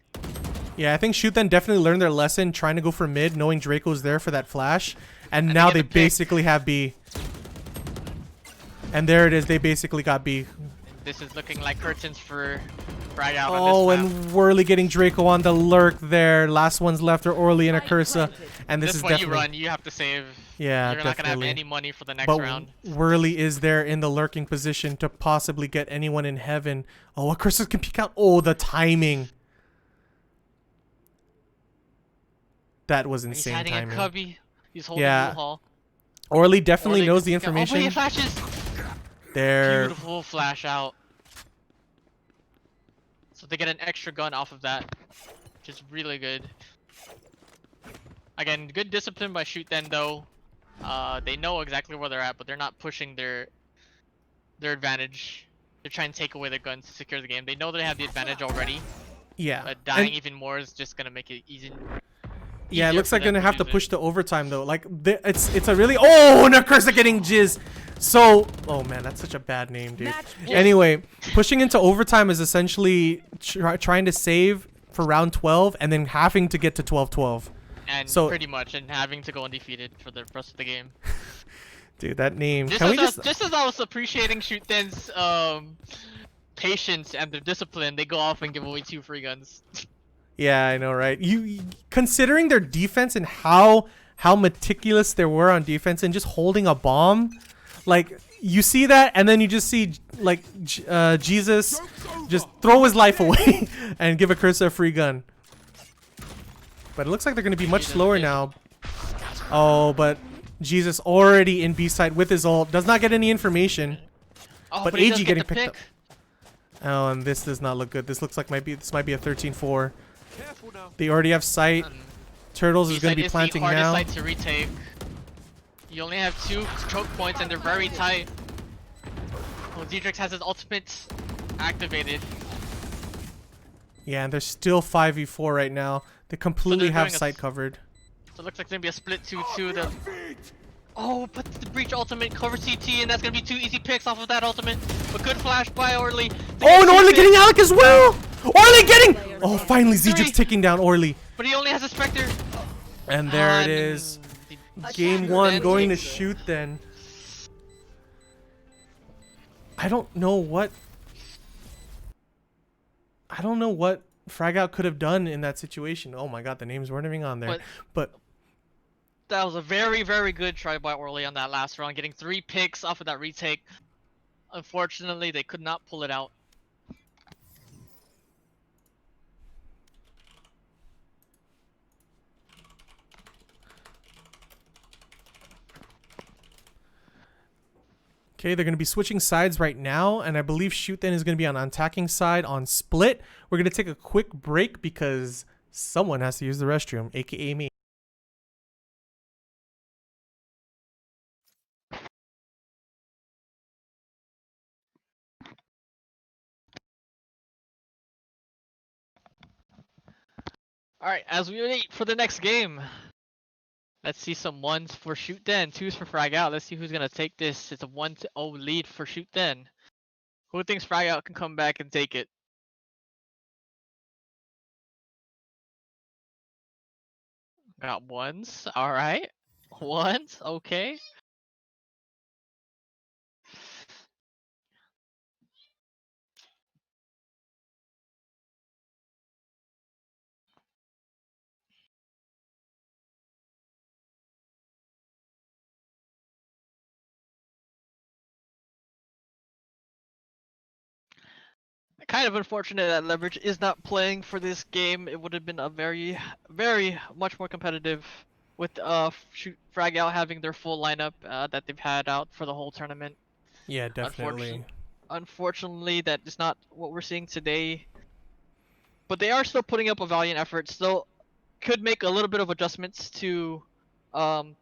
Yeah, I think Shuten definitely learned their lesson trying to go for mid, knowing Draco's there for that flash. And now they basically have B. And there it is. They basically got B. This is looking like curtains for Frag out Oh, on this map. and Whirly getting Draco on the lurk there. Last ones left are Orly and Akursa. And this is when you definitely... run, you have to save. Yeah, You're not gonna have definitely. any money for the next But round. Whirly is there in the lurking position to possibly get anyone in heaven. Oh, Akursa can peek out. Oh, the timing. That was He's insane hiding timing. a cubby. He's holding Yeah. U-Haul. Orly definitely Orly knows the gets to go- information. Oh, but he flashes. There. Beautiful flash out. So they get an extra gun off of that, which is really good. Again, good discipline by Shoot then though. They know exactly where they're at, but they're not pushing their advantage. They're trying to take away their guns to secure the game. They know they have the advantage already, Yeah. but dying And- even more is just gonna make it easy. yeah, it easier looks for like them gonna have to lose push it. to overtime though. Like it's a really and Akursa getting jizz. So oh man, that's such a bad name, dude. Match point. Anyway, pushing into overtime is essentially trying to save for round 12 and then having to get to 12-12. And So- pretty much, and having to go undefeated for the rest of the game. Dude, that name. Just Can we as, just? just as I was appreciating Shoot then's patience and their discipline, they go off and give away 2 free guns. Yeah, I know, right? You considering their defense and how meticulous they were on defense and just holding a bomb, like you see that, and then you just see like Jesus just throw his life away and give Akursa a free gun. But it looks like they're gonna be much slower now. Oh, but Jesus already in B side with his ult, does not get any information. Oh, But he does AG get getting the picked pick. up. Oh, and this does not look good. This looks like this might be a 13-4. They already have sight. Turtles is B gonna side be is planting the hardest now. side to retake. You only have 2 choke points and they're very tight. Oh, Zedrix has his ultimate activated. Yeah, and they're still 5v4 right now. They completely they're have doing a sight covered. So it looks like it's gonna be a split 2-2. Oh, but the breach ultimate cover CT, and that's gonna be 2 easy picks off of that ultimate. But good flash by Orly. Oh, and Orly getting Alec as well! Orly getting! Oh, finally Three. Zedrix taking down Orly. But he only has a Spectre. And there it is. Game 1 going to shoot then. I don't know what Frag Out could have done in that situation. Oh my god, the names weren't even on there. But that was a very, very good try by Orly on that last round, getting 3 picks off of that retake. Unfortunately, they could not pull it out. okay, they're going to be switching sides right now, and I believe Shoot Then is going to be on attacking side on Split. We're going to take a quick break because someone has to use the restroom, aka me. Alright, as we wait for the next game, let's see some 1s for Shoot Then, 2s for Frag Out. Let's see who's going to take this. It's a 1-0 lead for Shoot Then. Who thinks Frag Out can come back and take it? Got 1s, alright. 1s, okay. Kind of unfortunate that Leverage is not playing for this game. It would have been a very, very much more competitive with Frag Out having their full lineup that they've had out for the whole tournament. Yeah, definitely. Unfortunately, that is not what we're seeing today. But they are still putting up a valiant effort. Still could make a little bit of adjustments to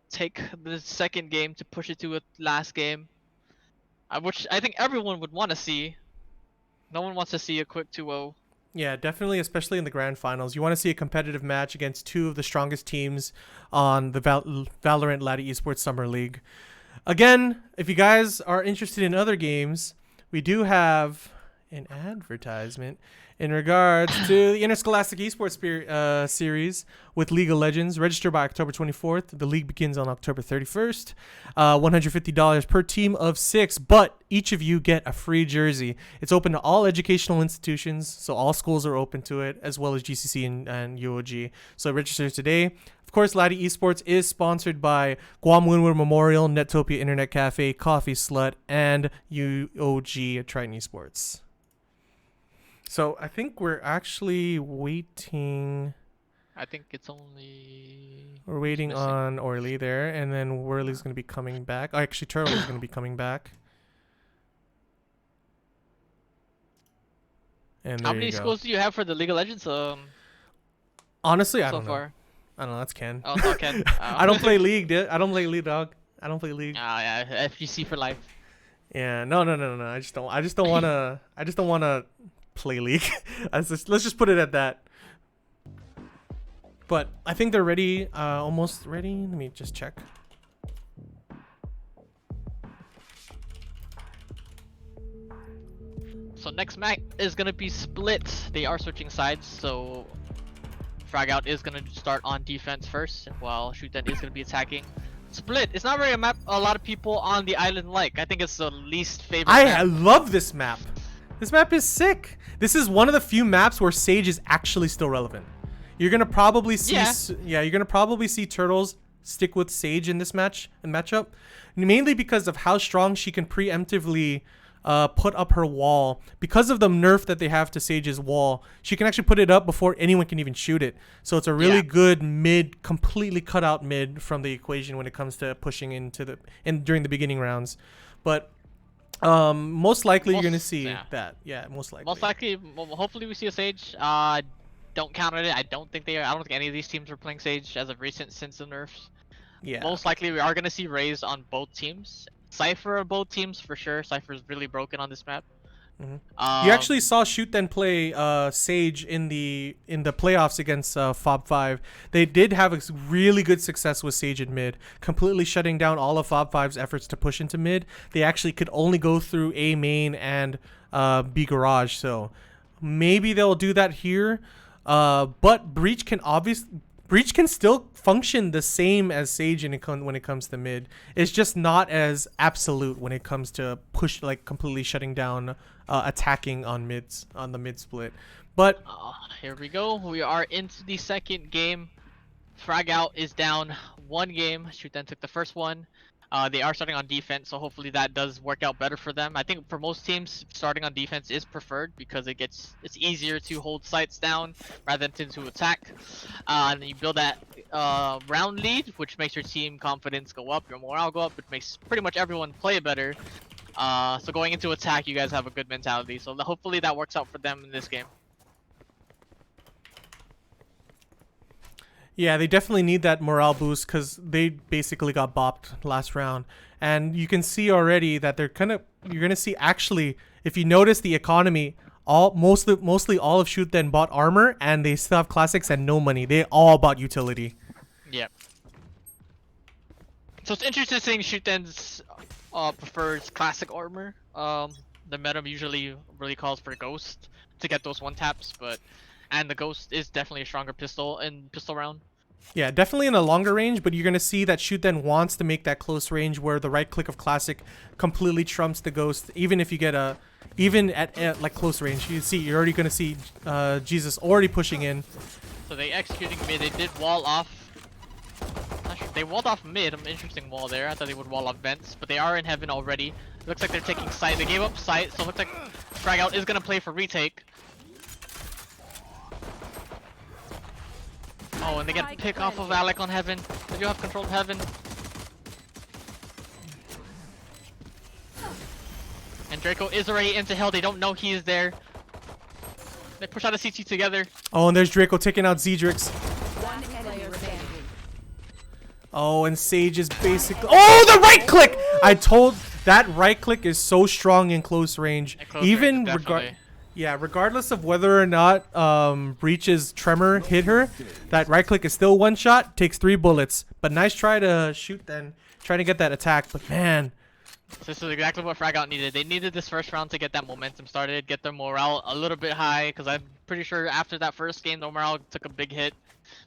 take the second game to push it to a last game, which I think everyone would want to see. No one wants to see a quick 2-0. Yeah, definitely, especially in the grand finals. You want to see a competitive match against 2 of the strongest teams on the Valorant Laddie Esports Summer League. Again, if you guys are interested in other games, we do have an advertisement in regards to the Interscholastic Esports series with League of Legends. Register by October 24th. The league begins on October 31st. $150 per team of 6, but each of you get a free jersey. It's open to all educational institutions, so all schools are open to it, as well as GCC and UOG. So register today. Of course, Laddie Esports is sponsored by Guam Windward Memorial, Netopia Internet Cafe, Coffee Slut, and UOG Triton Esports. So I think we're actually waiting. I think it's only... We're waiting on Orly there, and then Whirly's going to be coming back. Oh, actually, Turtle is going to be coming back. And how many schools do you have for the League of Legends? Honestly, I so don't know. far. I don't know. That's Ken. Oh, it's not Ken. I don't play League, dude. I don't play League, dog. I don't play League. Yeah, FGC for life. Yeah, no. I just don't wanna play League. Let's just put it at that. But I think they're ready, almost ready. Let me just check. So next match is gonna be Split. They are switching sides, so Frag Out is gonna start on defense first, while Shoot Then is gonna be attacking. Split. It's not very a map a lot of people on the island like. I think it's the least favorite. I love this map. This map is sick. This is one of the few maps where Sage is actually still relevant. You're gonna probably see, you're gonna probably see Turtles stick with Sage in this matchup, mainly because of how strong she can preemptively put up her wall. Because of the nerf that they have to Sage's wall, she can actually put it up before anyone can even shoot it. So it's a really good mid, completely cut out mid from the equation when it comes to pushing into during the beginning rounds. But most likely you're gonna see that. Yeah, most likely. Most likely, hopefully we see a Sage. Don't count on it. I don't think any of these teams are playing Sage as of recent since the nerfs. Yeah. Most likely we are gonna see Raze on both teams. Cypher on both teams for sure. Cypher is really broken on this map. Mm-hmm. You actually saw Shoot Then play Sage in the playoffs against Fob5. They did have a really good success with Sage in mid, completely shutting down all of Fob5's efforts to push into mid. They actually could only go through A main and B garage. So maybe they'll do that here. But Breach can obviously. Breach can still function the same as Sage when it comes to mid. It's just not as absolute when it comes to push, like completely shutting down attacking on the mid split. But Here we go. We are into the second game. Frag Out is down 1 game. Shoot then took the first one. They are starting on defense, so hopefully that does work out better for them. I think for most teams, starting on defense is preferred because it's easier to hold sites down rather than to attack. And you build that round lead, which makes your team confidence go up, your morale go up, which makes pretty much everyone play better. So going into attack, you guys have a good mentality. So hopefully that works out for them in this game. yeah, they definitely need that morale boost because they basically got bopped last round. And you can see already that you're gonna see, actually, if you notice the economy, mostly all of Shoot then bought armor, and they still have classics and no money. They all bought utility. Yep. So it's interesting seeing Shoot then's prefers classic armor. The meta usually really calls for Ghost to get those 1-taps, and the Ghost is definitely a stronger pistol in pistol round. Yeah, definitely in a longer range, but you're going to see that Shoot then wants to make that close range where the right click of classic completely trumps the Ghost, even if you get even at like close range. You're already going to see Jesus already pushing in. So they executing mid. They did wall off. They walled off mid. An interesting wall there. I thought they would wall off vents, but they are in heaven already. It looks like they're taking sight. They gave up sight, so it looks like Frag Out is going to play for retake. Oh, and they get pick off of Alec on heaven. They do have control of heaven. And Draco is already into hell. They don't know he is there. They push out a CT together. Oh, and there's Draco taking out Zedrix. One enemy remaining. Oh, and Sage is basically... Oh, the right click! I told... That right click is so strong in close range. Even regardless of whether or not Breach's tremor hit her, that right click is still one shot, takes 3 bullets. But nice try to Shoot then, trying to get that attack. But man, this is exactly what Frag Out needed. They needed this first round to get that momentum started, get their morale a little bit high, because I'm pretty sure after that first game, the morale took a big hit.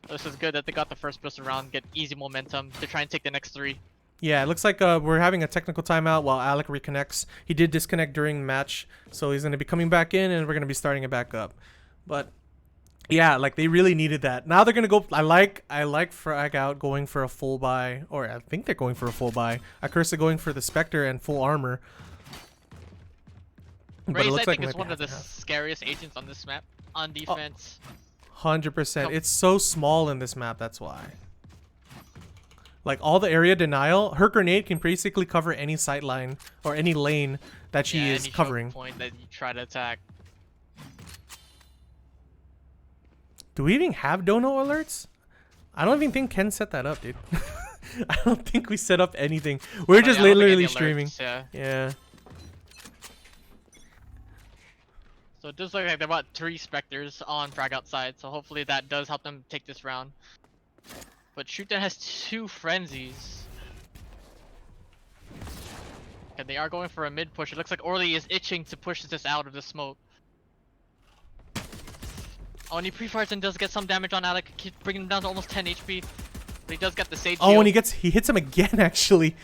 This is good that they got the first pistol round, get easy momentum to try and take the next 3. yeah, it looks like we're having a technical timeout while Alec reconnects. He did disconnect during the match, so he's going to be coming back in, and we're going to be starting it back up. But yeah, like they really needed that. Now they're going to go... I like Frag Out going for a full buy, or I think they're going for a full buy. Acursa going for the Spectre and full armor. Raze, I think, is one of the scariest agents on this map on defense. 100%. It's so small in this map, that's why. Like all the area denial, her grenade can basically cover any sight line or any lane that she is covering. Point that you try to attack. Do we even have dono alerts? I don't even think Ken set that up, dude. I don't think we set up anything. We're just literally streaming. Alerts, yeah. So it does look like they bought 3 Spectres on Frag outside, so hopefully that does help them take this round. But Shoot then has 2 frenzies. And they are going for a mid push. It looks like Orly is itching to push this out of the smoke. Oh, and he pre-fires and does get some damage on Alec, bringing him down to almost 10 HP. But he does get the Sage heal. Oh, and he hits him again, actually.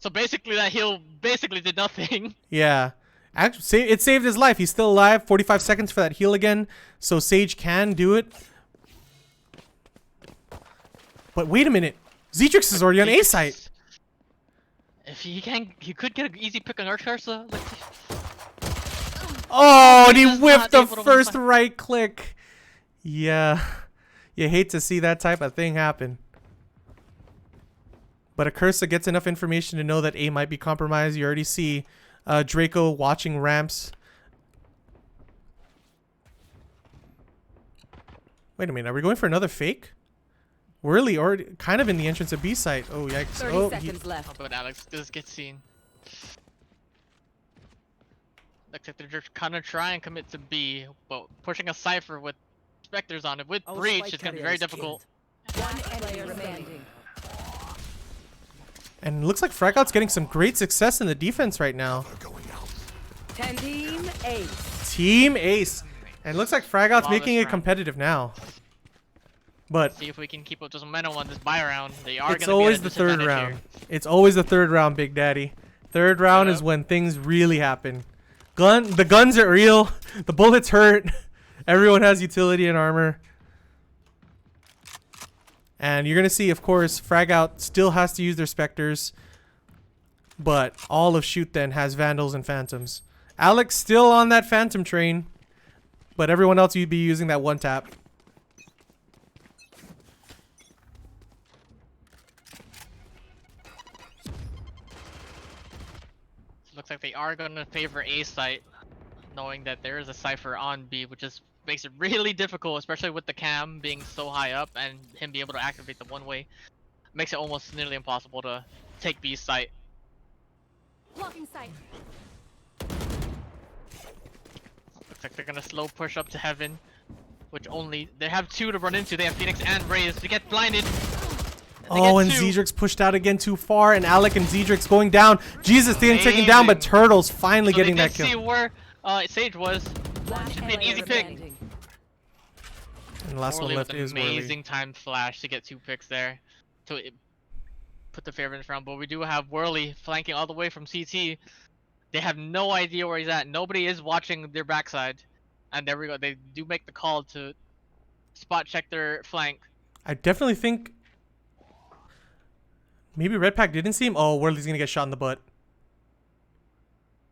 So basically that heal basically did nothing. Yeah. Actually, it saved his life. He's still alive. 45 seconds for that heal again. So Sage can do it. But wait a minute. Zedrix is already on A site. If he could get an easy pick on Archursa. Like, oh, and he whiffed the first right click. Yeah. You hate to see that type of thing happen. But Acursa gets enough information to know that A might be compromised. You already see Draco watching ramps. Wait a minute. Are we going for another fake? We're really already kind of in the entrance of B site. Oh, yikes. 30 seconds left. But Alex does get seen. Looks like they're just kind of trying to commit to B, but pushing a Cypher with Spectres on it with Breach is going to be very difficult. One enemy remaining. And it looks like Frag Out's getting some great success in the defense right now. Team Ace. Team Ace. And it looks like Frag Out's making it competitive now. But See if we can keep up this momentum on this buy round. They are it's gonna be at always a the third disadvantage round. here. It's always the third round, Big Daddy. Third round Yeah. is when things really happen. The guns are real. The bullets hurt. Everyone has utility and armor. And you're gonna see, of course, Frag Out still has to use their Spectres. But all of Shoot Then has Vandals and Phantoms. Alex still on that Phantom train. But everyone else you'd be using that one tap. Looks like they are going to favor A site, knowing that there is a Cypher on B, which is makes it really difficult, especially with the cam being so high up and him being able to activate the one-way. Makes it almost nearly impossible to take B site. Blocking sight. Looks like they're going to slow push up to Heaven, which only they have 2 to run into. They have Phoenix and Raze to get blinded. Oh, and Zedrix pushed out again too far, and Alec and Zedrix going down. Jesus getting taken down, but Turtles finally getting that kill. See where Sage was. Last Should be an player easy pick. standing. And the last one Worley left with is amazing Worley. time flash to get 2 picks there to put the favorites round. But we do have Worley flanking all the way from CT. They have no idea where he's at. Nobody is watching their backside. And there we go. They do make the call to spot check their flank. I definitely think maybe Red Pack didn't see him. Oh, Worley's gonna get shot in the butt.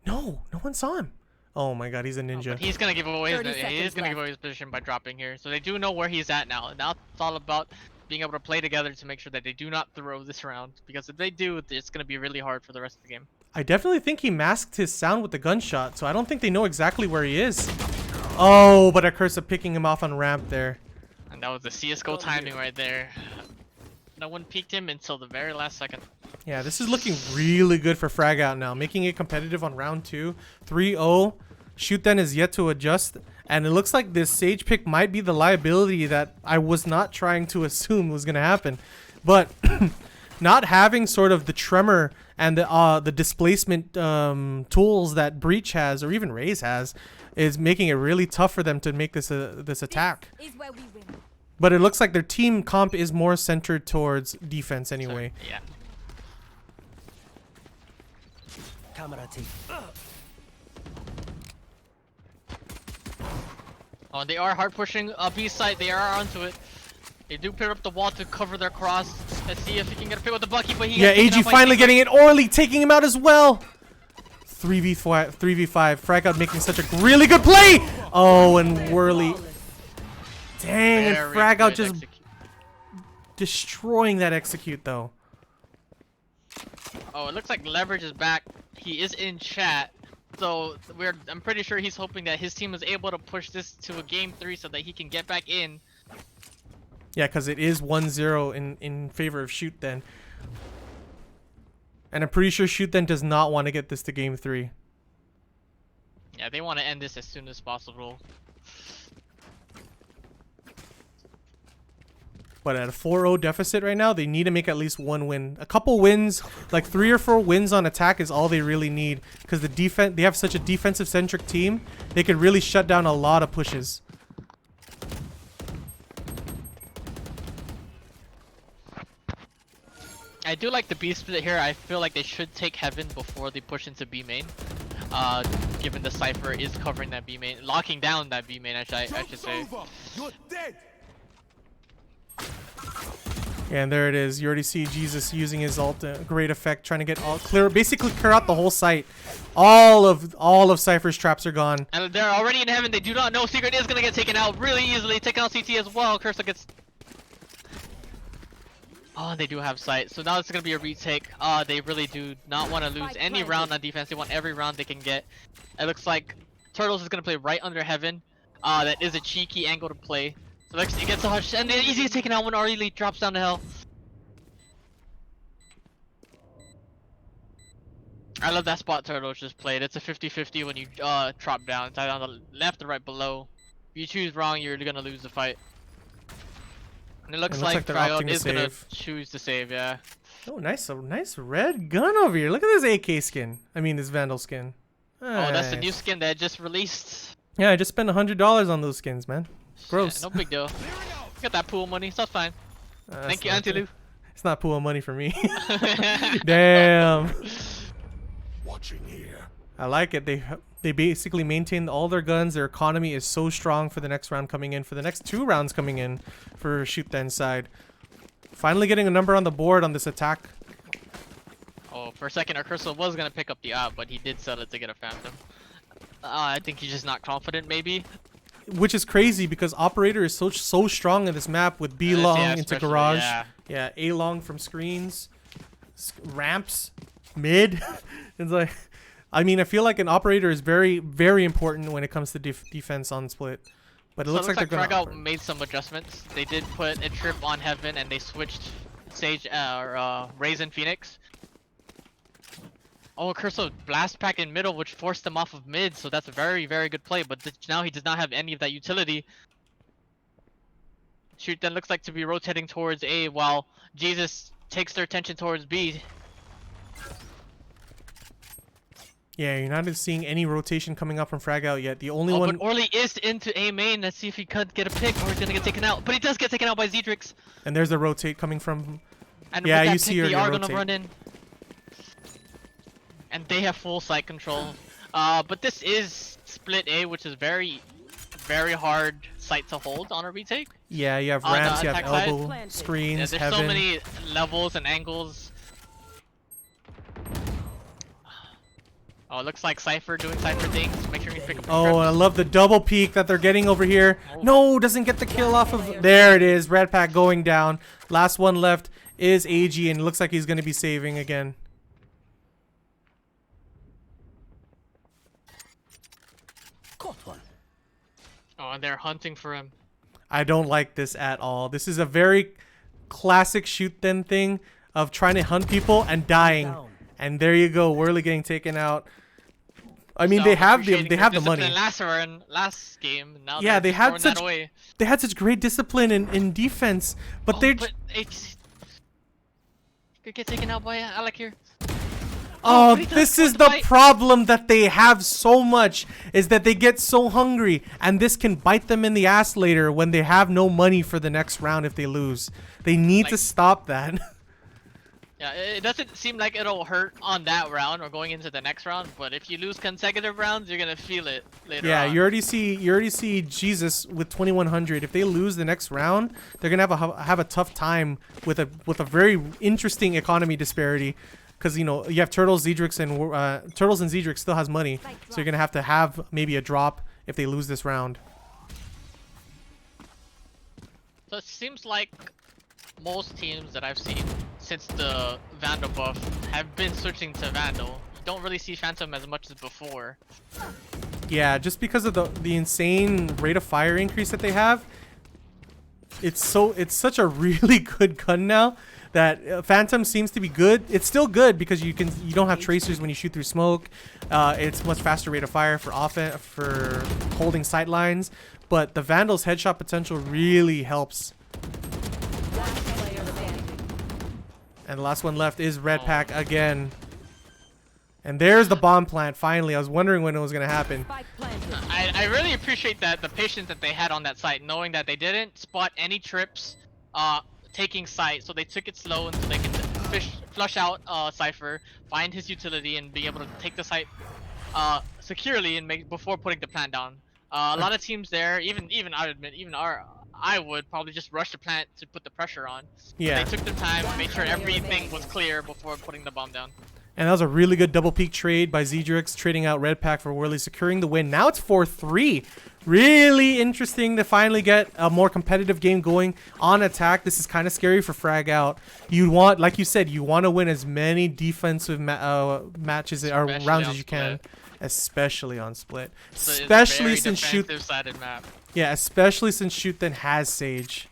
No one saw him. Oh my god, he's a ninja. But he's gonna give away his, 30 he is seconds gonna give left. away his position by dropping here. So they do know where he's at now. Now it's all about being able to play together to make sure that they do not throw this round. Because if they do, it's gonna be really hard for the rest of the game. I definitely think he masked his sound with the gunshot, so I don't think they know exactly where he is. Oh, but a curse of picking him off on ramp there. And that was the CSGO timing right there. No one peeked him until the very last second. Yeah, this is looking really good for Frag Out now, making it competitive on round 2. 3-0. Shoot Then is yet to adjust, and it looks like this Sage pick might be the liability that I was not trying to assume was going to happen. But not having sort of the tremor and the displacement tools that Breach has, or even Raze has, is making it really tough for them to make this attack. Is where we win. But it looks like their team comp is more centered towards defense anyway. So, yeah. Camera team. Oh, and they are hard pushing B side. They are onto it. They do put up the wall to cover their cross. Let's see if he can get a pick with the Bucky, but he Yeah, gets taken AG out by finally Secret. getting it. Orly taking him out as well. 3v5. Frag Out making such a really good play. Oh, and Worley. Dang, and Very Frag Out good just execute. destroying that execute though. Oh, it looks like Leverage is back. He is in chat. So I'm pretty sure he's hoping that his team is able to push this to a game 3 so that he can get back in. Yeah, because it is 1-0 in favor of Shoot Then. And I'm pretty sure Shoot Then does not want to get this to game 3. Yeah, they want to end this as soon as possible. But at a 4-0 deficit right now, they need to make at least 1 win. A couple wins, like 3 or 4 wins on attack is all they really need. Because they have such a defensive-centric team, they could really shut down a lot of pushes. I do like the B split here. I feel like they should take Heaven before they push into B main. Given the Cypher is covering that B main, locking down that B main, I should say. You're dead. Yeah, and there it is. You already see Jesus using his ult, great effect, trying to get basically clear out the whole site. All of Cypher's traps are gone. And they're already in Heaven. They do not know Secret is gonna get taken out really easily. Taking out CT as well. Cursor gets. Oh, they do have sight. So now it's gonna be a retake. They really do not want to lose any round on defense. They want every round they can get. It looks like Turtles is gonna play right under Heaven. That is a cheeky angle to play. So he gets a hush, and the easy is taken out when Elite drops down to hell. I love that spot Turtles just played. It's a 50-50 when you drop down. It's either on the left or right below. If you choose wrong, you're gonna lose the fight. And it looks like they're Tryout opting to is gonna save. choose to save, yeah. Oh, nice, a nice red gun over here. Look at this AK skin. I mean, this Vandal skin. Oh, that's the new Nice. skin that just released. Yeah, I just spent $100 on those skins, man. Gross. Yeah, no big deal. Got that pool money, so that's fine. Thank you, That's not- Antilu. It's not pool of money for me. Damn. Watching here. I like it. They basically maintain all their guns. Their economy is so strong for the next round coming in. For the next 2 rounds coming in for Shoot Then side. Finally getting a number on the board on this attack. Oh, for a second, our Crystal was gonna pick up the op, but he did sell it to get a Phantom. I think he's just not confident, maybe. Which is crazy because Operator is so strong in this map with B long Yeah, into especially, garage. yeah. Yeah, A long from screens, ramps, mid. It's like, I mean, I feel like an Operator is very, very important when it comes to defense on split. But it So looks like they're Frag gonna. Out made some adjustments. They did put a trip on Heaven and they switched Sage or Raisin Phoenix. Oh, Curso blast pack in middle, which forced them off of mid, so that's a very, very good play. But now he does not have any of that utility. Shoot Then looks like to be rotating towards A, while Jesus takes their attention towards B. Yeah, you're not seeing any rotation coming up from Frag Out yet. The only Oh, one. but Orly is into A main. Let's see if he could get a pick or he's gonna get taken out. But he does get taken out by Zedrix. And there's the rotate coming from. And Yeah, with that you see pick, her they gonna are gonna rotate. run in. And they have full site control. But this is split A, which is very, very hard site to hold on a retake. Yeah, you have On the ramps, you have attack side? elbow, Planted. Yeah, screens, there's heaven. so many levels and angles. Oh, it looks like Cypher doing Cypher things. Make sure you pick up the Oh, and I traps. love the double peek that they're getting over here. Oh. No, doesn't get the kill off of. There it is. Red Pack going down. Last one left is AG, and it looks like he's going to be saving again. Caught one. Oh, and they're hunting for him. I don't like this at all. This is a very classic Shoot Then thing of trying to hunt people and dying. And there you go, Whirly getting taken out. I mean, So they have the appreciating their money. discipline last game. Now Yeah, they're they just had throwing that such away. they had such great discipline in defense, but Oh, they're but it's could get taken out by Alec here. Oh, but he does this is want the to fight. problem that they have so much is that they get so hungry, and this can bite them in the ass later when they have no money for the next round if they lose. They need to Like- stop that. Yeah, it doesn't seem like it'll hurt on that round or going into the next round, but if you lose consecutive rounds, you're gonna feel it later Yeah, on. you already see Jesus with 2100. If they lose the next round, they're gonna have a tough time with a very interesting economy disparity, because you know you have Turtles, Zedrix, and Turtles and Zedrix still has money, so you're gonna have maybe a drop if they lose this round. So it seems like most teams that I've seen since the Vandal buff have been switching to Vandal. You don't really see Phantom as much as before. Yeah, just because of the insane rate of fire increase that they have, it's such a really good gun now that Phantom seems to be good. It's still good because you don't have tracers when you shoot through smoke. It's much faster rate of fire for holding sight lines, but the Vandal's headshot potential really helps. Last player standing. And the last one left is Red Pack again. And there's the bomb plant finally. I was wondering when it was gonna happen. Spike planted. I really appreciate that the patience that they had on that site, knowing that they didn't spot any trips taking site, so they took it slow until they could flush out Cypher, find his utility, and be able to take the site securely and before putting the plant down. A lot of teams there, even I would admit, I would probably just rush the plant to put the pressure on. Yeah. They took their time, made sure everything was clear before putting the bomb down. And that was a really good double peak trade by Zedrix, trading out Red Pack for Whirly, securing the win. Now it's 4-3. Really interesting to finally get a more competitive game going on attack. This is kind of scary for Frag Out. You want, like you said, you want to win as many defensive matches or Especially rounds on as you can, split. especially on split. So it's Especially very since defensive-sided map. Yeah, especially since Shoot Then has Sage.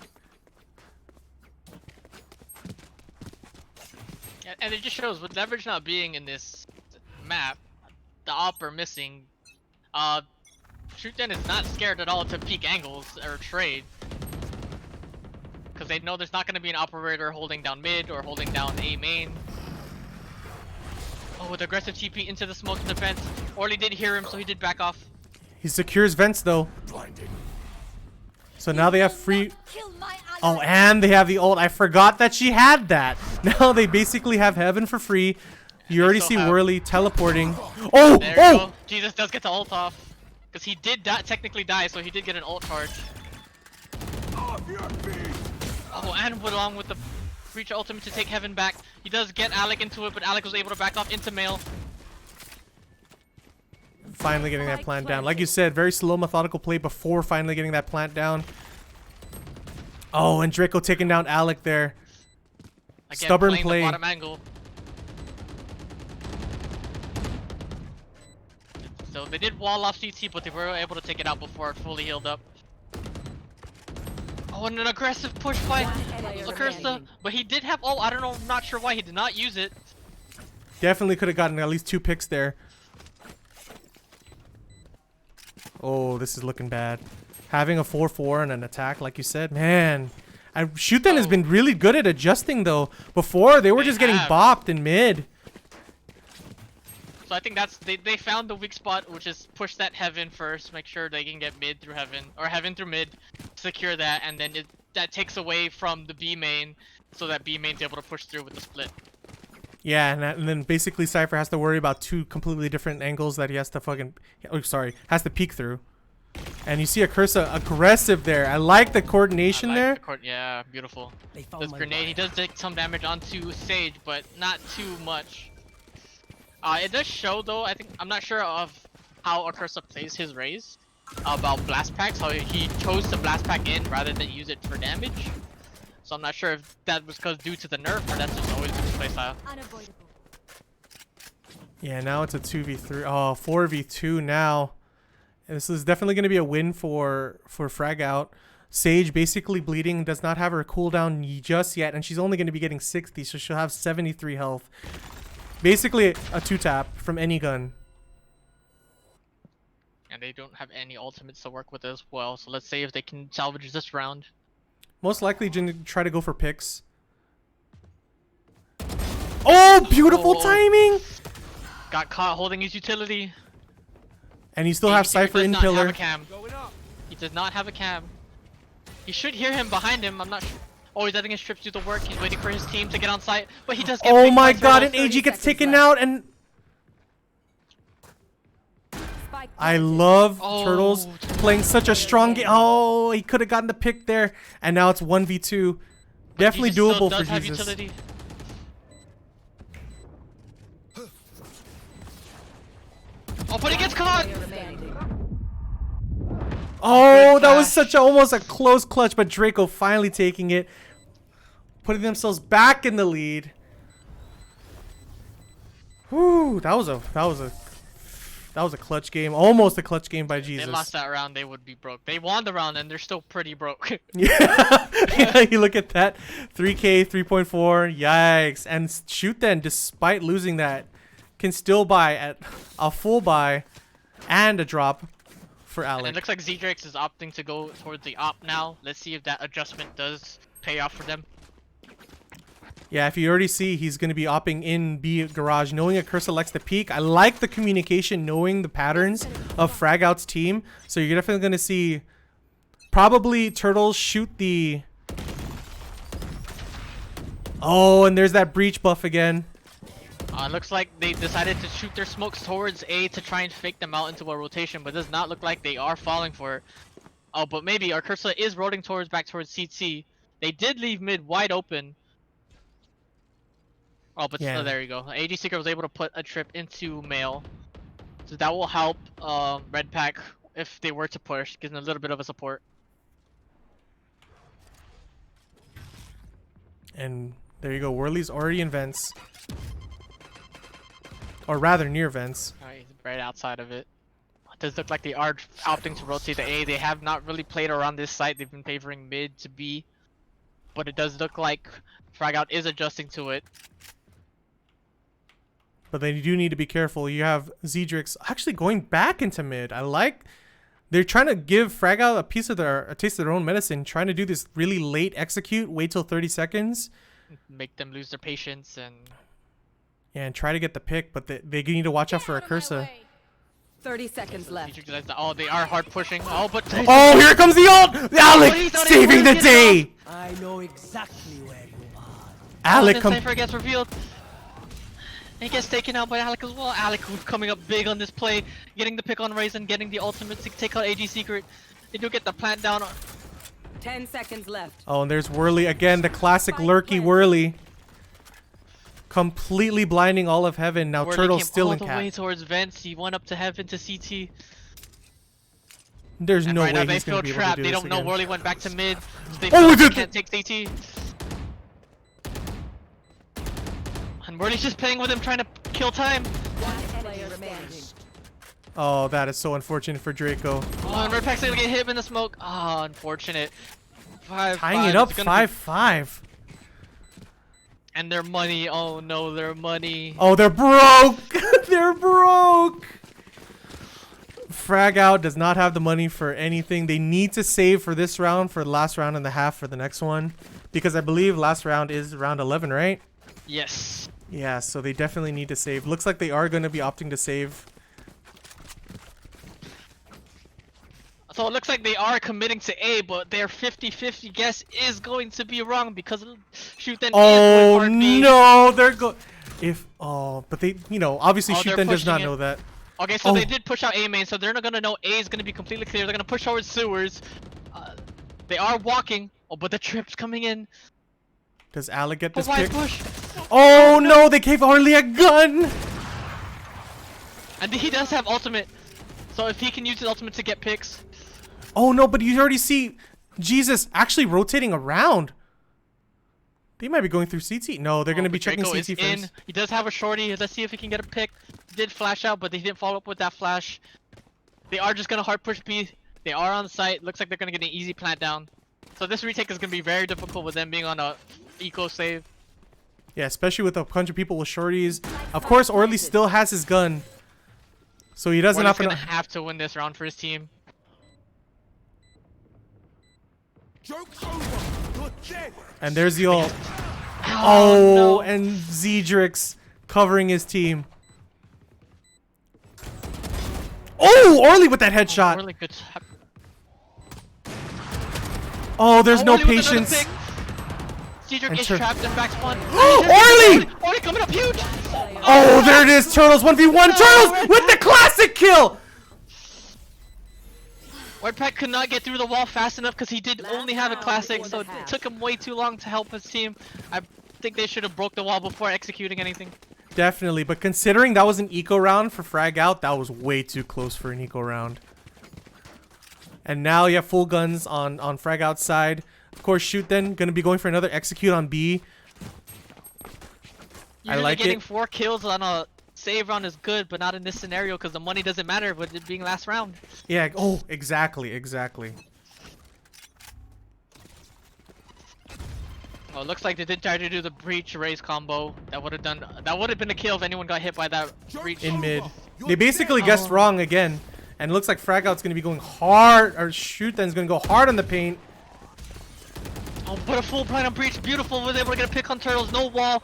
And it just shows with leverage not being in this map, the op are missing. Shoot Then is not scared at all to peek angles or trade, because they know there's not going to be an operator holding down mid or holding down A main. Oh, with aggressive TP into the smoke in defense. Orly did hear him, so he did back off. He secures vents though. Blinding. So now they have free. Kill my Oh, and they have the ult. I forgot that she had that. Now they basically have heaven for free. You already still see have- Whirly teleporting. Oh, There you oh! go. Jesus does get the ult off. Because he did technically die, so he did get an ult charge. Oh, and along with the Breach ultimate to take heaven back. He does get Alec into it, but Alec was able to back off into Mail. Finally getting that plant down. Like you said, very slow, methodical play before finally getting that plant down. Oh, and Draco taking down Alec there. Again, Stubborn playing play. the bottom angle. So they did wall off CT, but they were able to take it out before it fully healed up. Oh, and an aggressive push by Lakursa, but he did have. Oh, I don't know. I'm not sure why he did not use it. Definitely could have gotten at least 2 picks there. Oh, this is looking bad. Having a 4-4 and an attack, like you said, man. Shuten has been really good at adjusting, though. Before, they were just getting bopped in mid. So I think that's they found the weak spot, which is push that heaven first, make sure they can get mid through heaven or heaven through mid, secure that, and then that takes away from the B main, so that B main's able to push through with the split. Yeah, and then basically Cypher has to worry about 2 completely different angles that he has to has to peek through. And you see Akursa aggressive there. I like the coordination there. Yeah, beautiful. They found Does my grenade. He does take some damage onto Sage, but not too much. It does show though. I'm not sure of how Akursa plays his Raze about blast packs. How he chose to blast pack in rather than use it for damage. So I'm not sure if that was due to the nerf or that's just always been his playstyle. Unavoidable. Yeah, now it's a 2v3. Oh, 4v2 now. And this is definitely going to be a win for Frag Out. Sage basically bleeding, does not have her cooldown just yet, and she's only going to be getting 60, so she'll have 73 health. Basically a 2-tap from any gun. And they don't have any ultimates to work with as well, so let's see if they can salvage this round. Most likely gonna try to go for picks. Oh, beautiful timing! Got caught holding his utility. And you still have Cypher in pillar. He does not have a cam. He should hear him behind him. I'm not sure. Oh, he's letting his trips do the work. He's waiting for his team to get on site, but he does get. Oh my god, and AG gets taken out, and I love Turtles playing such a strong game. Oh, he could have gotten the pick there, and now it's 1v2. Definitely doable for Jesus. Utility. Oh, but he gets caught! Oh, that was such almost a close clutch, but Draco finally taking it, putting themselves back in the lead. Whew, that was a clutch game, almost a clutch game by Jesus. They lost that round, they would be broke. They won the round, and they're still pretty broke. Yeah, yeah, you look at that, 3K, 3.4, yikes. And Shuten, despite losing that, can still buy at a full buy and a drop for Alec. And it looks like Zdrix is opting to go towards the op now. Let's see if that adjustment does pay off for them. Yeah, if you already see, he's going to be opping in B garage, knowing Akursa likes the peek. I like the communication, knowing the patterns of Frag Out's team. So you're definitely going to see probably Turtles shoot the... Oh, and there's that breach buff again. Looks like they decided to shoot their smokes towards A to try and fake them out into a rotation, but does not look like they are falling for it. Oh, but maybe Akursa is rolling back towards CT. They did leave mid wide open. Oh, but Yeah. there you go. AD Seeker was able to put a trip into Mail. So that will help Red Pack if they were to push, gives them a little bit of a support. And there you go. Whirly's already in vents. Or rather, near vents. Alright, right outside of it. It does look like they are opting to rotate to A. They have not really played around this site. They've been favoring mid to B. But it does look like Frag Out is adjusting to it. But they do need to be careful. You have Zdrix actually going back into mid. I like... They're trying to give Frag Out a taste of their own medicine. Trying to do this really late execute. Wait till 30 seconds. Make them lose their patience and... Yeah, and try to get the pick. But they need to watch out for Akursa. 30 seconds left. Teacher decides that, oh, they are hard pushing. Oh, but Oh, here comes the ult! Alec he's not saving able the to get day! I know exactly where you are. Alec Cypher gets revealed. He gets taken out by Alec as well. Alec who's coming up big on this play, getting the pick on Ryzen, getting the ultimate to take out AG Secret. They do get the plant down. 10 seconds left. Oh, and there's Whirly again, the classic lurky Whirly. Completely blinding all of heaven. Now Whirly Turtle's came still all in the way cap. towards vents. He went up to heaven to CT. There's And no right now way they he's feel gonna be able to trapped. do They this don't know again. Whirly went back to mid. So they Oh, feel we like they did- can't take CT. And Whirly's just playing with him, trying to kill time. Last player standing. Oh, that is so unfortunate for Draco. Oh, and Redpack's gonna get hit in the smoke. Ah, unfortunate. 5-5. Tying it up It's gonna be- 5-5. And their money. Oh no, their money. Oh, they're broke! They're broke! Frag out does not have the money for anything. They need to save for this round, for the last round and a half for the next one. Because I believe last round is round 11, right? Yes. Yeah, so they definitely need to save. Looks like they are going to be opting to save. So it looks like they are committing to A, but their 50-50 guess is going to be wrong because Shoot Then is Oh going hard B. no, they're but they, obviously Oh, Shoot they're Then does pushing not it. know that. Okay, so Oh. they did push out A main, so they're not gonna know A is gonna be completely clear. They're gonna push towards sewers. They are walking. Oh, but the trip's coming in. Does Alec get But this why pick? push? Oh no, they gave Harley a gun! And he does have ultimate, so if he can use his ultimate to get picks. Oh no, but you already see Jesus actually rotating around. They might be going through CT. No, they're going to be but checking Draco CT is first. in. He does have a shorty. Let's see if he can get a pick. Did flash out, but they didn't follow up with that flash. They are just gonna hard push B. They are on site. Looks like they're gonna get an easy plant down. So this retake is gonna be very difficult with them being on a eco save. Yeah, especially with a bunch of people with shorties. Of course, Orly still has his gun. So he doesn't Orly's have gonna to... have to win this round for his team. Joke's over. You're dead. And there's the ult. Oh, no. And Zedrix covering his team. Oh, Orly with that headshot. Really good. Oh, there's no Orly with another patience. pick. Cedric And is Tur- trapped in back spawn. Orly! Orly coming up huge! Oh, there it is. Turtles 1v1. Turtles with the classic kill. Redpack could not get through the wall fast enough because he did only have a round classic, before so the it half. took him way too long to help his team. I think they should have broke the wall before executing anything. Definitely, but considering that was an eco round for Frag Out, that was way too close for an eco round. And now you have full guns on Frag Out's side. Of course, Shoot Then gonna be going for another execute on B. Usually like getting it. 4 kills on a save round is good, but not in this scenario because the money doesn't matter with it being last round. Yeah. Oh, exactly. Oh, it looks like they did try to do the breach raise combo. That would have been a kill if anyone got hit by that breach. In mid, You're they basically dead. guessed wrong again, and it looks like Frag Out's gonna be going hard, or Shoot Then's gonna go hard on the paint. Oh, but a full blind on breach, beautiful. Was able to get a pick on Turtles, no wall.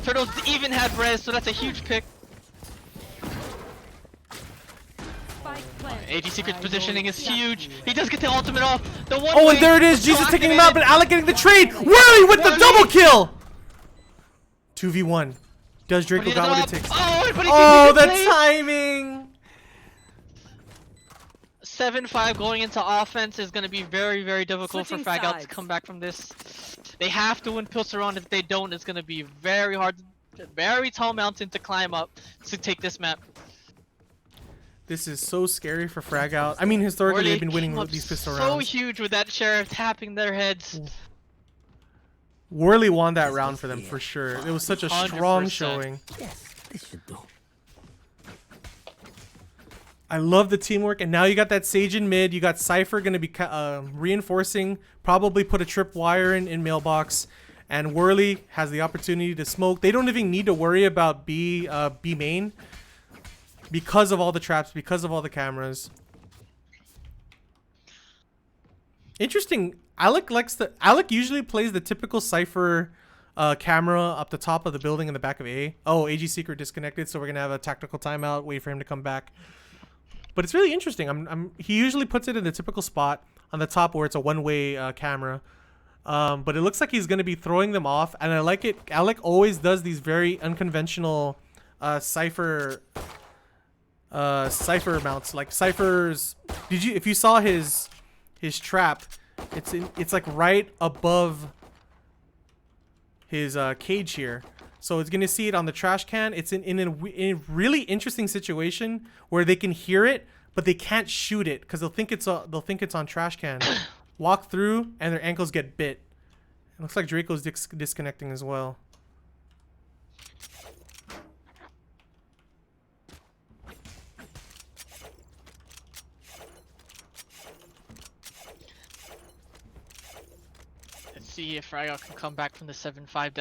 Turtles even had res, so that's a huge pick. Spike planted. AG Secret's positioning is huge. He does get the ultimate off. The one Oh, way and there it is. still Jesus taking him out, activated. but Alec getting the trade. Whirly with the Whirly. double kill. 2v1. Does But Draco he got what it doesn't takes? have- but he Oh, the play. timing. 7-5 going into offense is going to be very, very difficult Switching for Frag Out to sides. come back from this. They have to win Pistol Round. If they don't, it's going to be very hard, very tall mountain to climb up to take this map. This is so scary for Frag Out. I mean, historically, Whirly they've been winning came up these pistol so rounds. huge with that sheriff tapping their heads. Whirly won that round for them for sure. It was such a strong 100%. showing. Yes, this should do. I love the teamwork, and now you got that Sage in mid. You got Cypher gonna be reinforcing, probably put a trip wire in mailbox, and Whirly has the opportunity to smoke. They don't even need to worry about B main because of all the traps, because of all the cameras. Interesting. Alec usually plays the typical Cypher camera up the top of the building in the back of A. Oh, AG Secret disconnected, so we're gonna have a tactical timeout. Wait for him to come back. But it's really interesting. He usually puts it in the typical spot on the top where it's a one-way camera. But it looks like he's gonna be throwing them off, and I like it. Alec always does these very unconventional cipher mounts, like ciphers. If you saw his trap, it's like right above his cage here, so it's gonna see it on the trash can. It's in a really interesting situation where they can hear it, but they can't shoot it because they'll think it's on trash can. Walk through and their ankles get bit. It looks like Draco's disconnecting as well. Let's see if FRAG can come back from the 7-5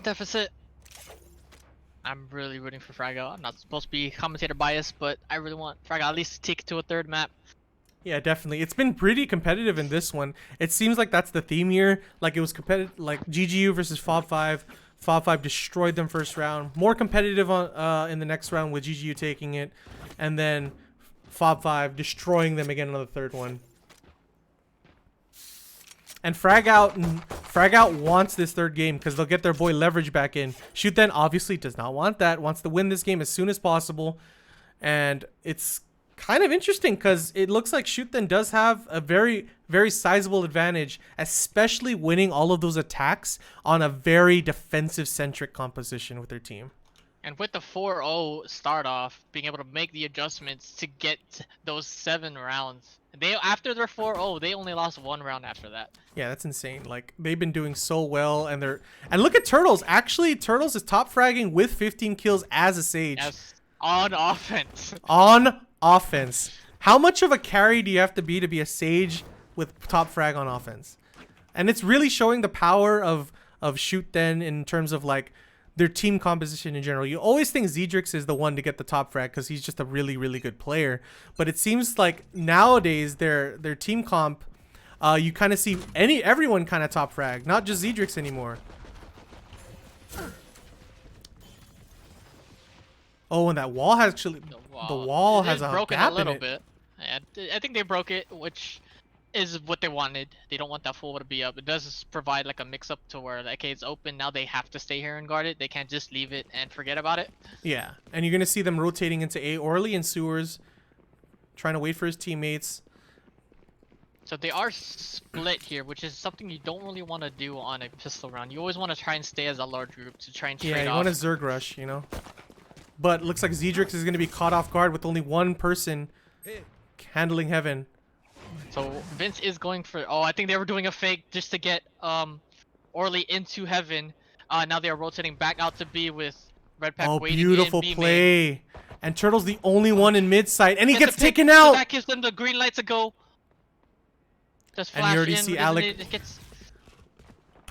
deficit. I'm really rooting for FRAG. I'm not supposed to be commentator biased, but I really want FRAG at least to take it to a third map. Yeah, definitely. It's been pretty competitive in this one. It seems like that's the theme here. Like it was competitive, like GGU versus FOB5. FOB5 destroyed them first round. More competitive on in the next round with GGU taking it, and then FOB5 destroying them again on the third one. And Frag Out wants this third game because they'll get their boy Leverage back in. Shoot Then obviously does not want that. Wants to win this game as soon as possible, and it's kind of interesting because it looks like Shoot Then does have a very, very sizable advantage, especially winning all of those attacks on a very defensive-centric composition with their team. And with the 4-0 start off, being able to make the adjustments to get those 7 rounds. After their 4-0, they only lost 1 round after that. Yeah, that's insane. Like they've been doing so well, and look at Turtles. Actually, Turtles is top fragging with 15 kills as a Sage. Yes, on offense. On offense. How much of a carry do you have to be a Sage with top frag on offense? And it's really showing the power of Shoot Then in terms of like their team composition in general. You always think Zedrix is the one to get the top frag because he's just a really, really good player. But it seems like nowadays their team comp, you kind of see everyone kind of top frag, not just Zedrix anymore. Oh, and that wall has actually the wall has a broken gap a little in it. bit. I think they broke it, which is what they wanted. They don't want that full to be up. It does provide like a mix-up to where like, okay, it's open now. They have to stay here and guard it. They can't just leave it and forget about it. Yeah, and you're gonna see them rotating into A. Orly and Sewers, trying to wait for his teammates. So they are split here, which is something you don't really want to do on a pistol round. You always want to try and stay as a large group to try and trade off. Yeah, you want a Zerg rush, you know. But it looks like Zedrix is gonna be caught off guard with only one person handling Heaven. So Vince is going for. Oh, I think they were doing a fake just to get Orly into Heaven. Now they are rotating back out to B with Red Pack waiting beautiful in B play. main. And Turtle's the only one in mid side, and he gets a pick, taken so out. that gives them the green light to go. Just flash And you already in, see but Alec. it gets...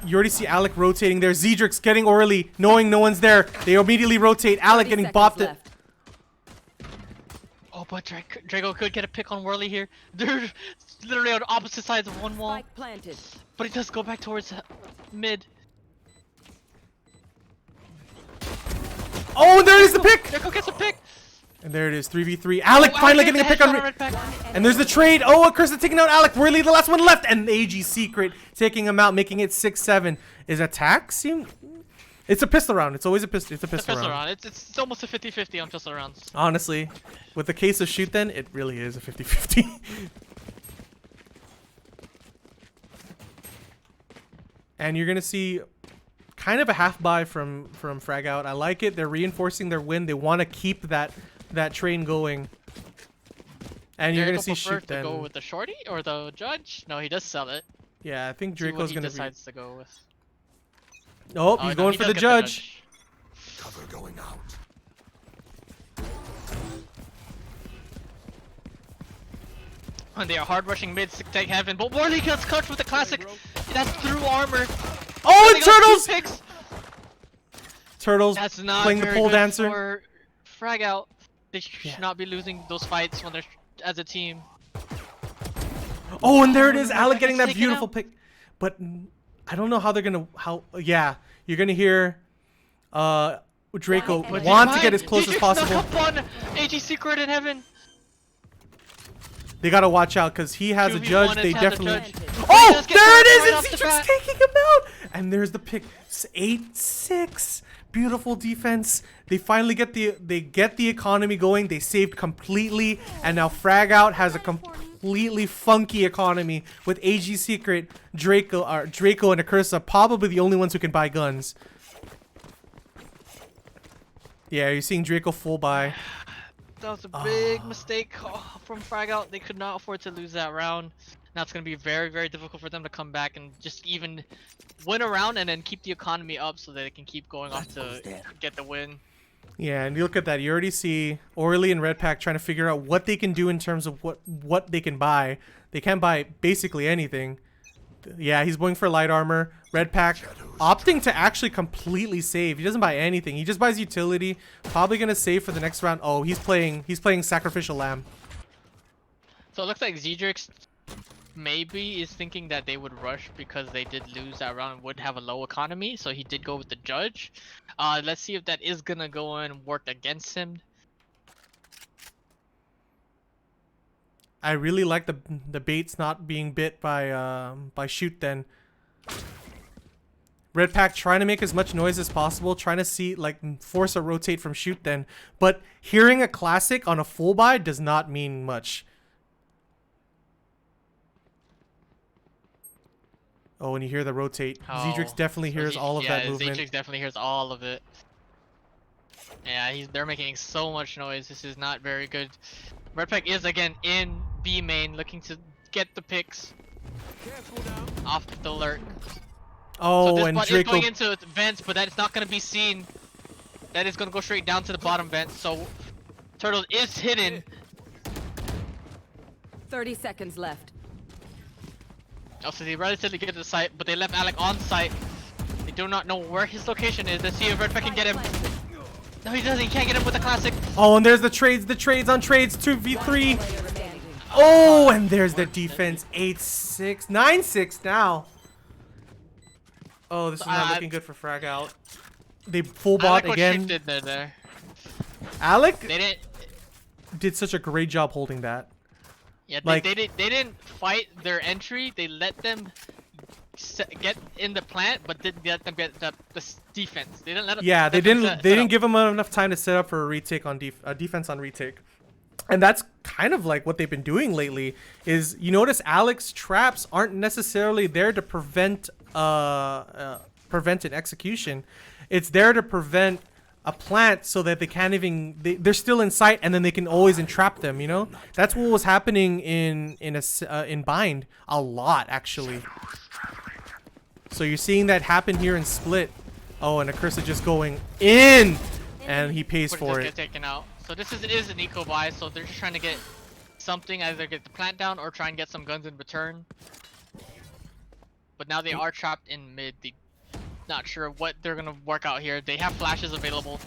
You already see Alec rotating there. Zedrix getting Orly, knowing no one's there. They immediately rotate. Alec 30 getting seconds bopped. left. Oh, but Drago could get a pick on Worley here. They're literally on opposite sides of one wall. Spike planted. But he does go back towards mid. Oh, and there it is, the pick. Drago gets a pick. And there it is, 3v3. Alec Oh, finally Alec getting a gets pick on. Red Pack. And there's the trade. Oh, Curse taking out Alec. Worley, the last one left. And AG Secret taking him out, making it 6-7. Is attack seem? It's a pistol round. It's always a pistol. It's a pistol round. It's almost a 50-50 on pistol rounds. Honestly, with the case of Shoot Then, it really is a 50-50. And you're gonna see kind of a half buy from Frag Out. I like it. They're reinforcing their win. They want to keep that train going. And you're gonna see Shoot to Then. go with the shorty or the judge? No, he does sell it. Yeah, I think See what Draco's he gonna decides to go with. be. Oh, Oh, he's no, going he for does the get judge. Cover going out. And they are hard rushing mid to take Heaven, but Worley gets cut with the classic. That's through armor. Oh, They and got two Turtles! picks. Turtles That's not playing the very pole good dancer. for Frag Out. They should Yeah. not be losing those fights when they're as a team. Oh, and there it is. Red Alec Pack getting gets that taken beautiful out. pick. But I don't know how they're gonna yeah, you're gonna hear Draco But want to get as close as possible. Snuck up on AG Secret in heaven. They gotta watch out because he has a 2v1 judge. and They has a definitely. judge. Oh, He does get there it right is! off And the bat. Cedric's taking him out. And there's the pick. 8-6. Beautiful defense. They finally get the economy going. They saved completely, and now Frag Out has a completely funky economy with AG Secret, Draco, and Akursa probably the only ones who can buy guns. Yeah, you're seeing Draco full buy. That was a big mistake from Frag Out. They could not afford to lose that round. Now it's going to be very, very difficult for them to come back and just even win a round and then keep the economy up so that they can keep going off to get the win. Yeah, and you look at that. You already see Orly and Red Pack trying to figure out what they can do in terms of what they can buy. They can't buy basically anything. Yeah, he's going for light armor. Red Pack opting to actually completely save. He doesn't buy anything. He just buys utility. Probably gonna save for the next round. Oh, he's playing Sacrificial Lamb. So it looks like Zedrix maybe is thinking that they would rush because they did lose that round and would have a low economy. So he did go with the judge. Let's see if that is gonna go and work against him. I really like the baits not being bit by Shoot then. Red Pack trying to make as much noise as possible, trying to see, like, force a rotate from Shoot then. But hearing a classic on a full buy does not mean much. Oh, and you hear the rotate. Oh, Zedrix definitely hears all of that movement. Yeah, Zedrix definitely hears all of it. Yeah, they're making so much noise. This is not very good. Red Pack is again in B main, looking to get the picks off the lurk. Oh, so this and bot is Draco. going into vents, but that is not going to be seen. That is going to go straight down to the bottom vent. So Turtle is hidden. 30 seconds left. Also, they relatively get to the site, but they left Alec on site. They do not know where his location is. Let's see if Red Pack can get him. No, he doesn't. He can't get him with the classic. Oh, and there's the trades on trades. 2v3. Player remaining. Oh, and there's the defense. 8-6. 9-6 now. Oh, this is not looking good for Frag Out. They full bot Alec was again. shifted there. Alec They didn't. did such a great job holding that. Yeah, Like- they didn't fight their entry. They let them get in the plant, but didn't let them get the defense. They didn't let them. Yeah, let they them didn't. set They didn't up. give them enough time to set up for a retake on defense on retake, and that's kind of like what they've been doing lately. Is you notice Alec's traps aren't necessarily there to prevent an execution. It's there to prevent a plant so that they can't even. They're still in sight, and then they can always entrap them. You know, that's what was happening in Bind a lot actually. So you're seeing that happen here in Split. Oh, and Akursa just going in, and he pays But for just it. get taken out. So this is an eco buy. So they're just trying to get something, either get the plant down or try and get some guns in return. But now they are trapped in mid. They not sure what they're gonna work out here. They have flashes available.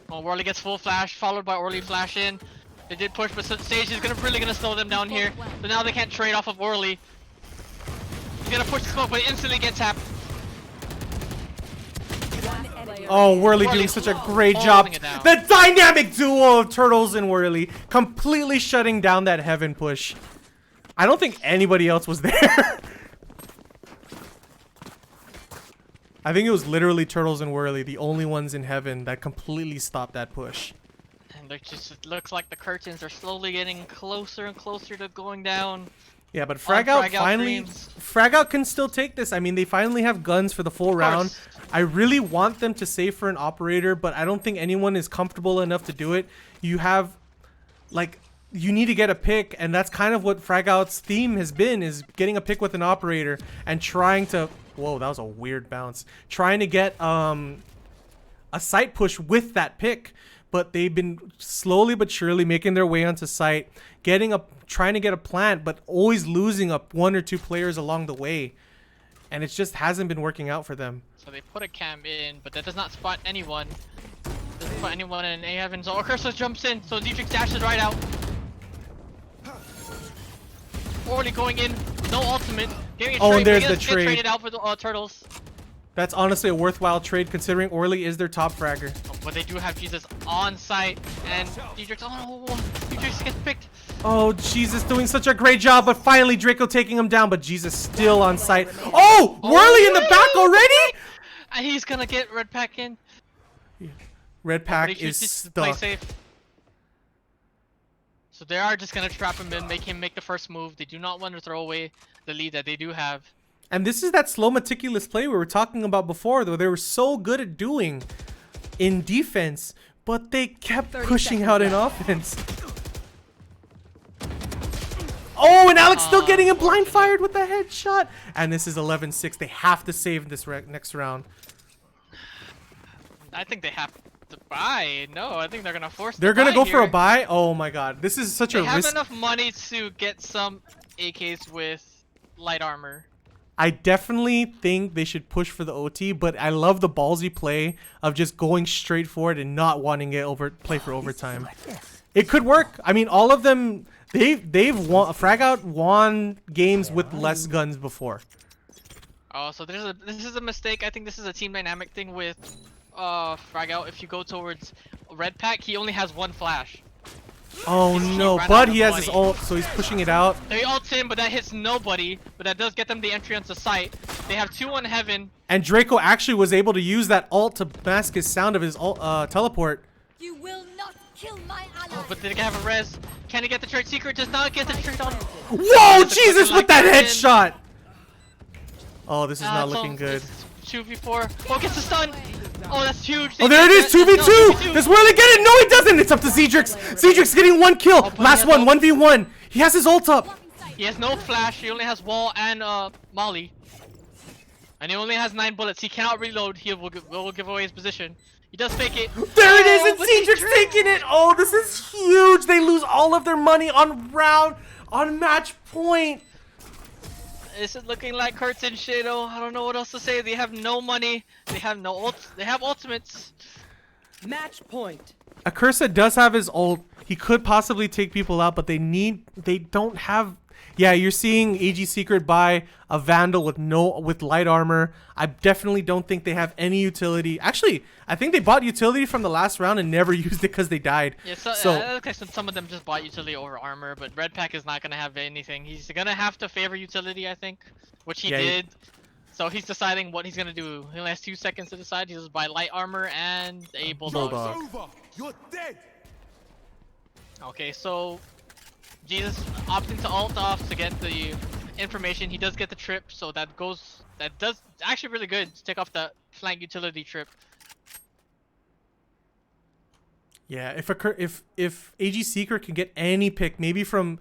Well, Worley gets full flash, followed by Orly flash in. They did push, but Sage is really gonna slow them down here. So now they can't trade off of Orly. He's gonna push the smoke, but instantly get tapped. Oh, Whirly Whirly doing such a great job. holding it down. The dynamic duo of Turtles and Whirly completely shutting down that heaven push. I don't think anybody else was there. I think it was literally Turtles and Whirly, the only ones in heaven that completely stopped that push. And it looks like the curtains are slowly getting closer and closer to going down. Yeah, but Frag Out Frag Out finally... dreams. Frag Out can still take this. I mean, they finally have guns for the full round. I really want them to save for an operator, but I don't think anyone is comfortable enough to do it. You have... Like... You need to get a pick, and that's kind of what Frag Out's theme has been, is getting a pick with an operator and trying to... Whoa, that was a weird bounce. Trying to get a site push with that pick, but they've been slowly but surely making their way onto site, trying to get a plant, but always losing up 1 or 2 players along the way, and it just hasn't been working out for them. So they put a cam in, but that does not spot anyone. Doesn't spot anyone in A heaven. So Akursa jumps in, so Dietrich dashes right out. Orly going in, no ultimate, Giving a Oh, trade. and there's We're the gonna get trade. traded out for the Turtles. That's honestly a worthwhile trade considering Orly is their top fragger. Oh, but they do have Jesus on site, and Diedrich. Oh no, Diedrich gets picked. Oh, Jesus doing such a great job, but finally Draco taking him down, but Jesus still on site. Oh, Worley in the back already? And he's gonna get Red Pack in. Red But Pack he is chooses to play stuck. safe. So they are just gonna trap him in, make him make the first move. They do not want to throw away the lead that they do have. And this is that slow, meticulous play we were talking about before, though they were so good at doing in defense, but they kept 30 pushing seconds out in left. offense. Oh, and Alex still getting him blind fired with a headshot. And this is 11-6. They have to save this next round. I think they have to buy. No, I think they're gonna force. They're the gonna buy go for a here. buy. Oh my God, this is such They a have risk. enough money to get some AKs with light armor. I definitely think they should push for the OT, but I love the ballsy play of just going straight for it and not wanting it play for overtime. It could work. I mean, all of them, they've won. Frag Out won games with less guns before. Oh, so this is a mistake. I think this is a team dynamic thing with Frag Out. If you go towards Red Pack, he only has one flash. Oh He no, ran but out he of has his money. ult, so he's pushing it out. They ult him, but that hits nobody. But that does get them the entry onto site. They have 2 on heaven. And Draco actually was able to use that ult to mask his sound of his ult, teleport. You will not kill my ally. But they have a res. Can he get the trade secret? Does not get the trade on. Whoa, That's a Jesus, fucking with that lucky headshot! Oh, this is not so looking good. it's 2v4. Oh, gets the stun. Oh, that's huge. Oh, there it is, 2v2! Does Worley get it? No, he doesn't! It's up to Zedrix! Zedrix getting 1 kill! but Last he one, has 1v1! He has his ult up! He has no flash. He only has wall and molly. And he only has 9 bullets. He cannot reload. He will give away his position. He does fake it. There it is, and but he Zedrix taking it! Oh, this is huge! They lose all of their money on match point! This is looking like Kurtz and Shadow. I don't know what else to say. They have no money. They have no ults. They have ultimates. Match point. Acursa does have his ult. He could possibly take people out, but they don't have. Yeah, you're seeing AG Secret buy a Vandal with light armor. I definitely don't think they have any utility. Actually, I think they bought utility from the last round and never used it because they died. Yeah, okay, so some of them just bought utility over armor, but Red Pack is not gonna have anything. He's gonna have to favor utility, I think, which he Yeah, did. So he's deciding what he's gonna do. He only has 2 seconds to decide. He just buy light armor and a bulldog. Bulldog. Over. You're dead. Okay, so Jesus opting to ult off to get the information. He does get the trip, so that does actually really good to take off the flank utility trip. Yeah, if AG Secret can get any pick, maybe from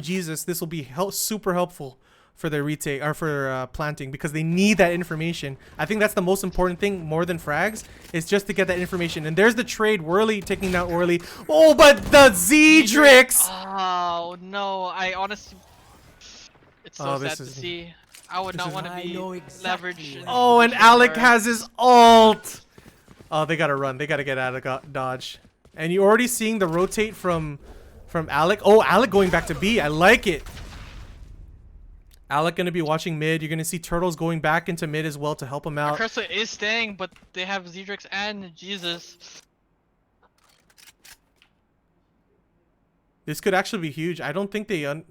Jesus, this will be super helpful for their retake or for planting, because they need that information. I think that's the most important thing, more than frags, is just to get that information. And there's the trade. Worley taking down Orly. Oh, but the Zedrix! Oh no, I honestly, it's so this sad to is- see. I would not want to I be know exactly leveraged. in Oh, and position Alec where- has his ult. Oh, they gotta run. They gotta get out of dodge. And you're already seeing the rotate from Alec. Oh, Alec going back to B. I like it. Alec gonna be watching mid. You're gonna see Turtles going back into mid as well to help him out. Cursa is staying, but they have Zedrix and Jesus. This could actually be huge. I don't think they I don't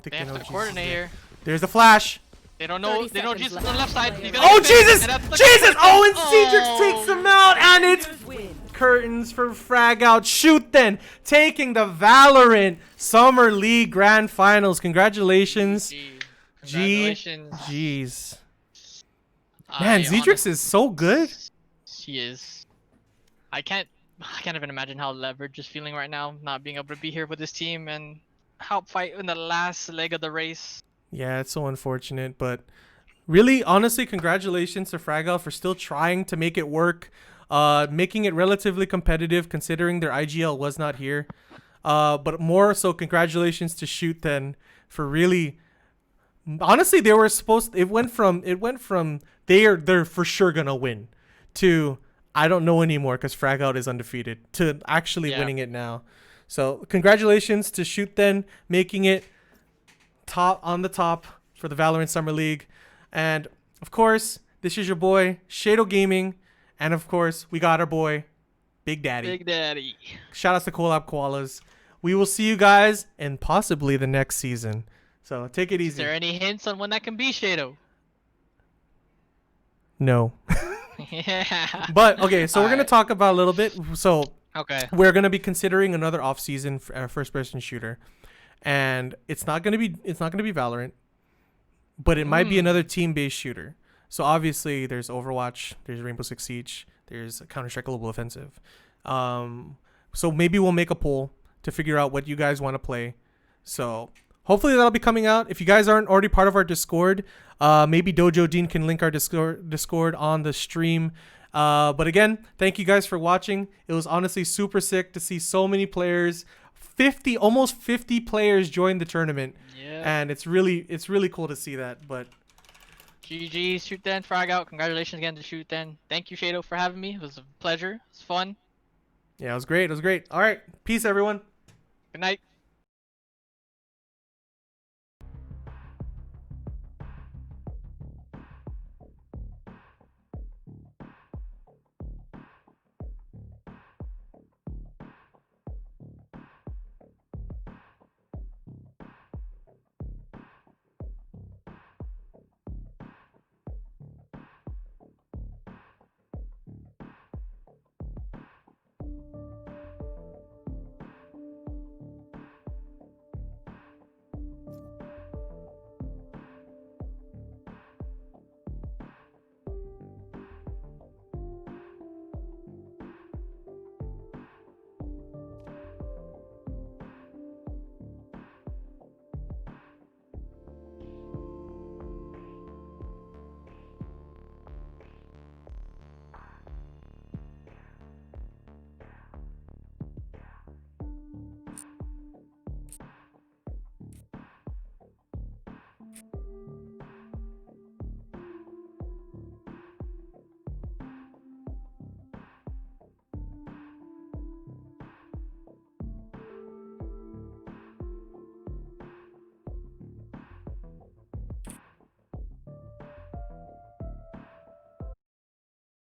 think They they have know to Jesus coordinate is there. here. There's the flash. They don't know. 30 They know seconds Jesus left. on the left side. He's gonna Oh, get picked, Jesus! and that's the- Jesus! Oh, and Cedric Oh. takes him out, and it's Win. curtains for Frag Out. Shoot then, taking the Valorant Summer League Grand Finals. Congratulations. Gee, G. Congratulations. Jeez. Man, I Zedrix is so good. She is. I can't even imagine how Leverage is feeling right now, not being able to be here with his team and help fight in the last leg of the race. Yeah, it's so unfortunate, but really, honestly, congratulations to Frag Out for still trying to make it work, making it relatively competitive considering their IGL was not here. But more so, congratulations to Shoot then for really. Honestly, they were supposed. It went from they're for sure gonna win to I don't know anymore because Frag Out is undefeated to actually Yeah. winning it now. So congratulations to Shoot then making it top on the top for the Valorant Summer League. And of course, this is your boy Shado Gaming, and of course, we got our boy Big Daddy. Big Daddy. Shout outs to Collab Koalas. We will see you guys in possibly the next season. So take it Is easy. there any hints on when that can be, Shado? No. Yeah. But okay, so we're gonna Alright. talk about a little bit. So Okay. we're gonna be considering another off-season first-person shooter, and it's not gonna be Valorant, but it might be another team-based shooter. So obviously, there's Overwatch, there's Rainbow Six Siege, there's Counter-Strike Global Offensive. So maybe we'll make a poll to figure out what you guys want to play. So hopefully that'll be coming out. If you guys aren't already part of our Discord, maybe Dojo Dean can link our Discord on the stream. But again, thank you guys for watching. It was honestly super sick to see so many players. Almost 50 players join the tournament. Yeah. And it's really cool to see that. But GG, Shoot Then, Frag out. Congratulations again to Shoot Then. Thank you, Shado, for having me. It was a pleasure. It was fun. yeah, it was great. All right. Peace, everyone. Good night.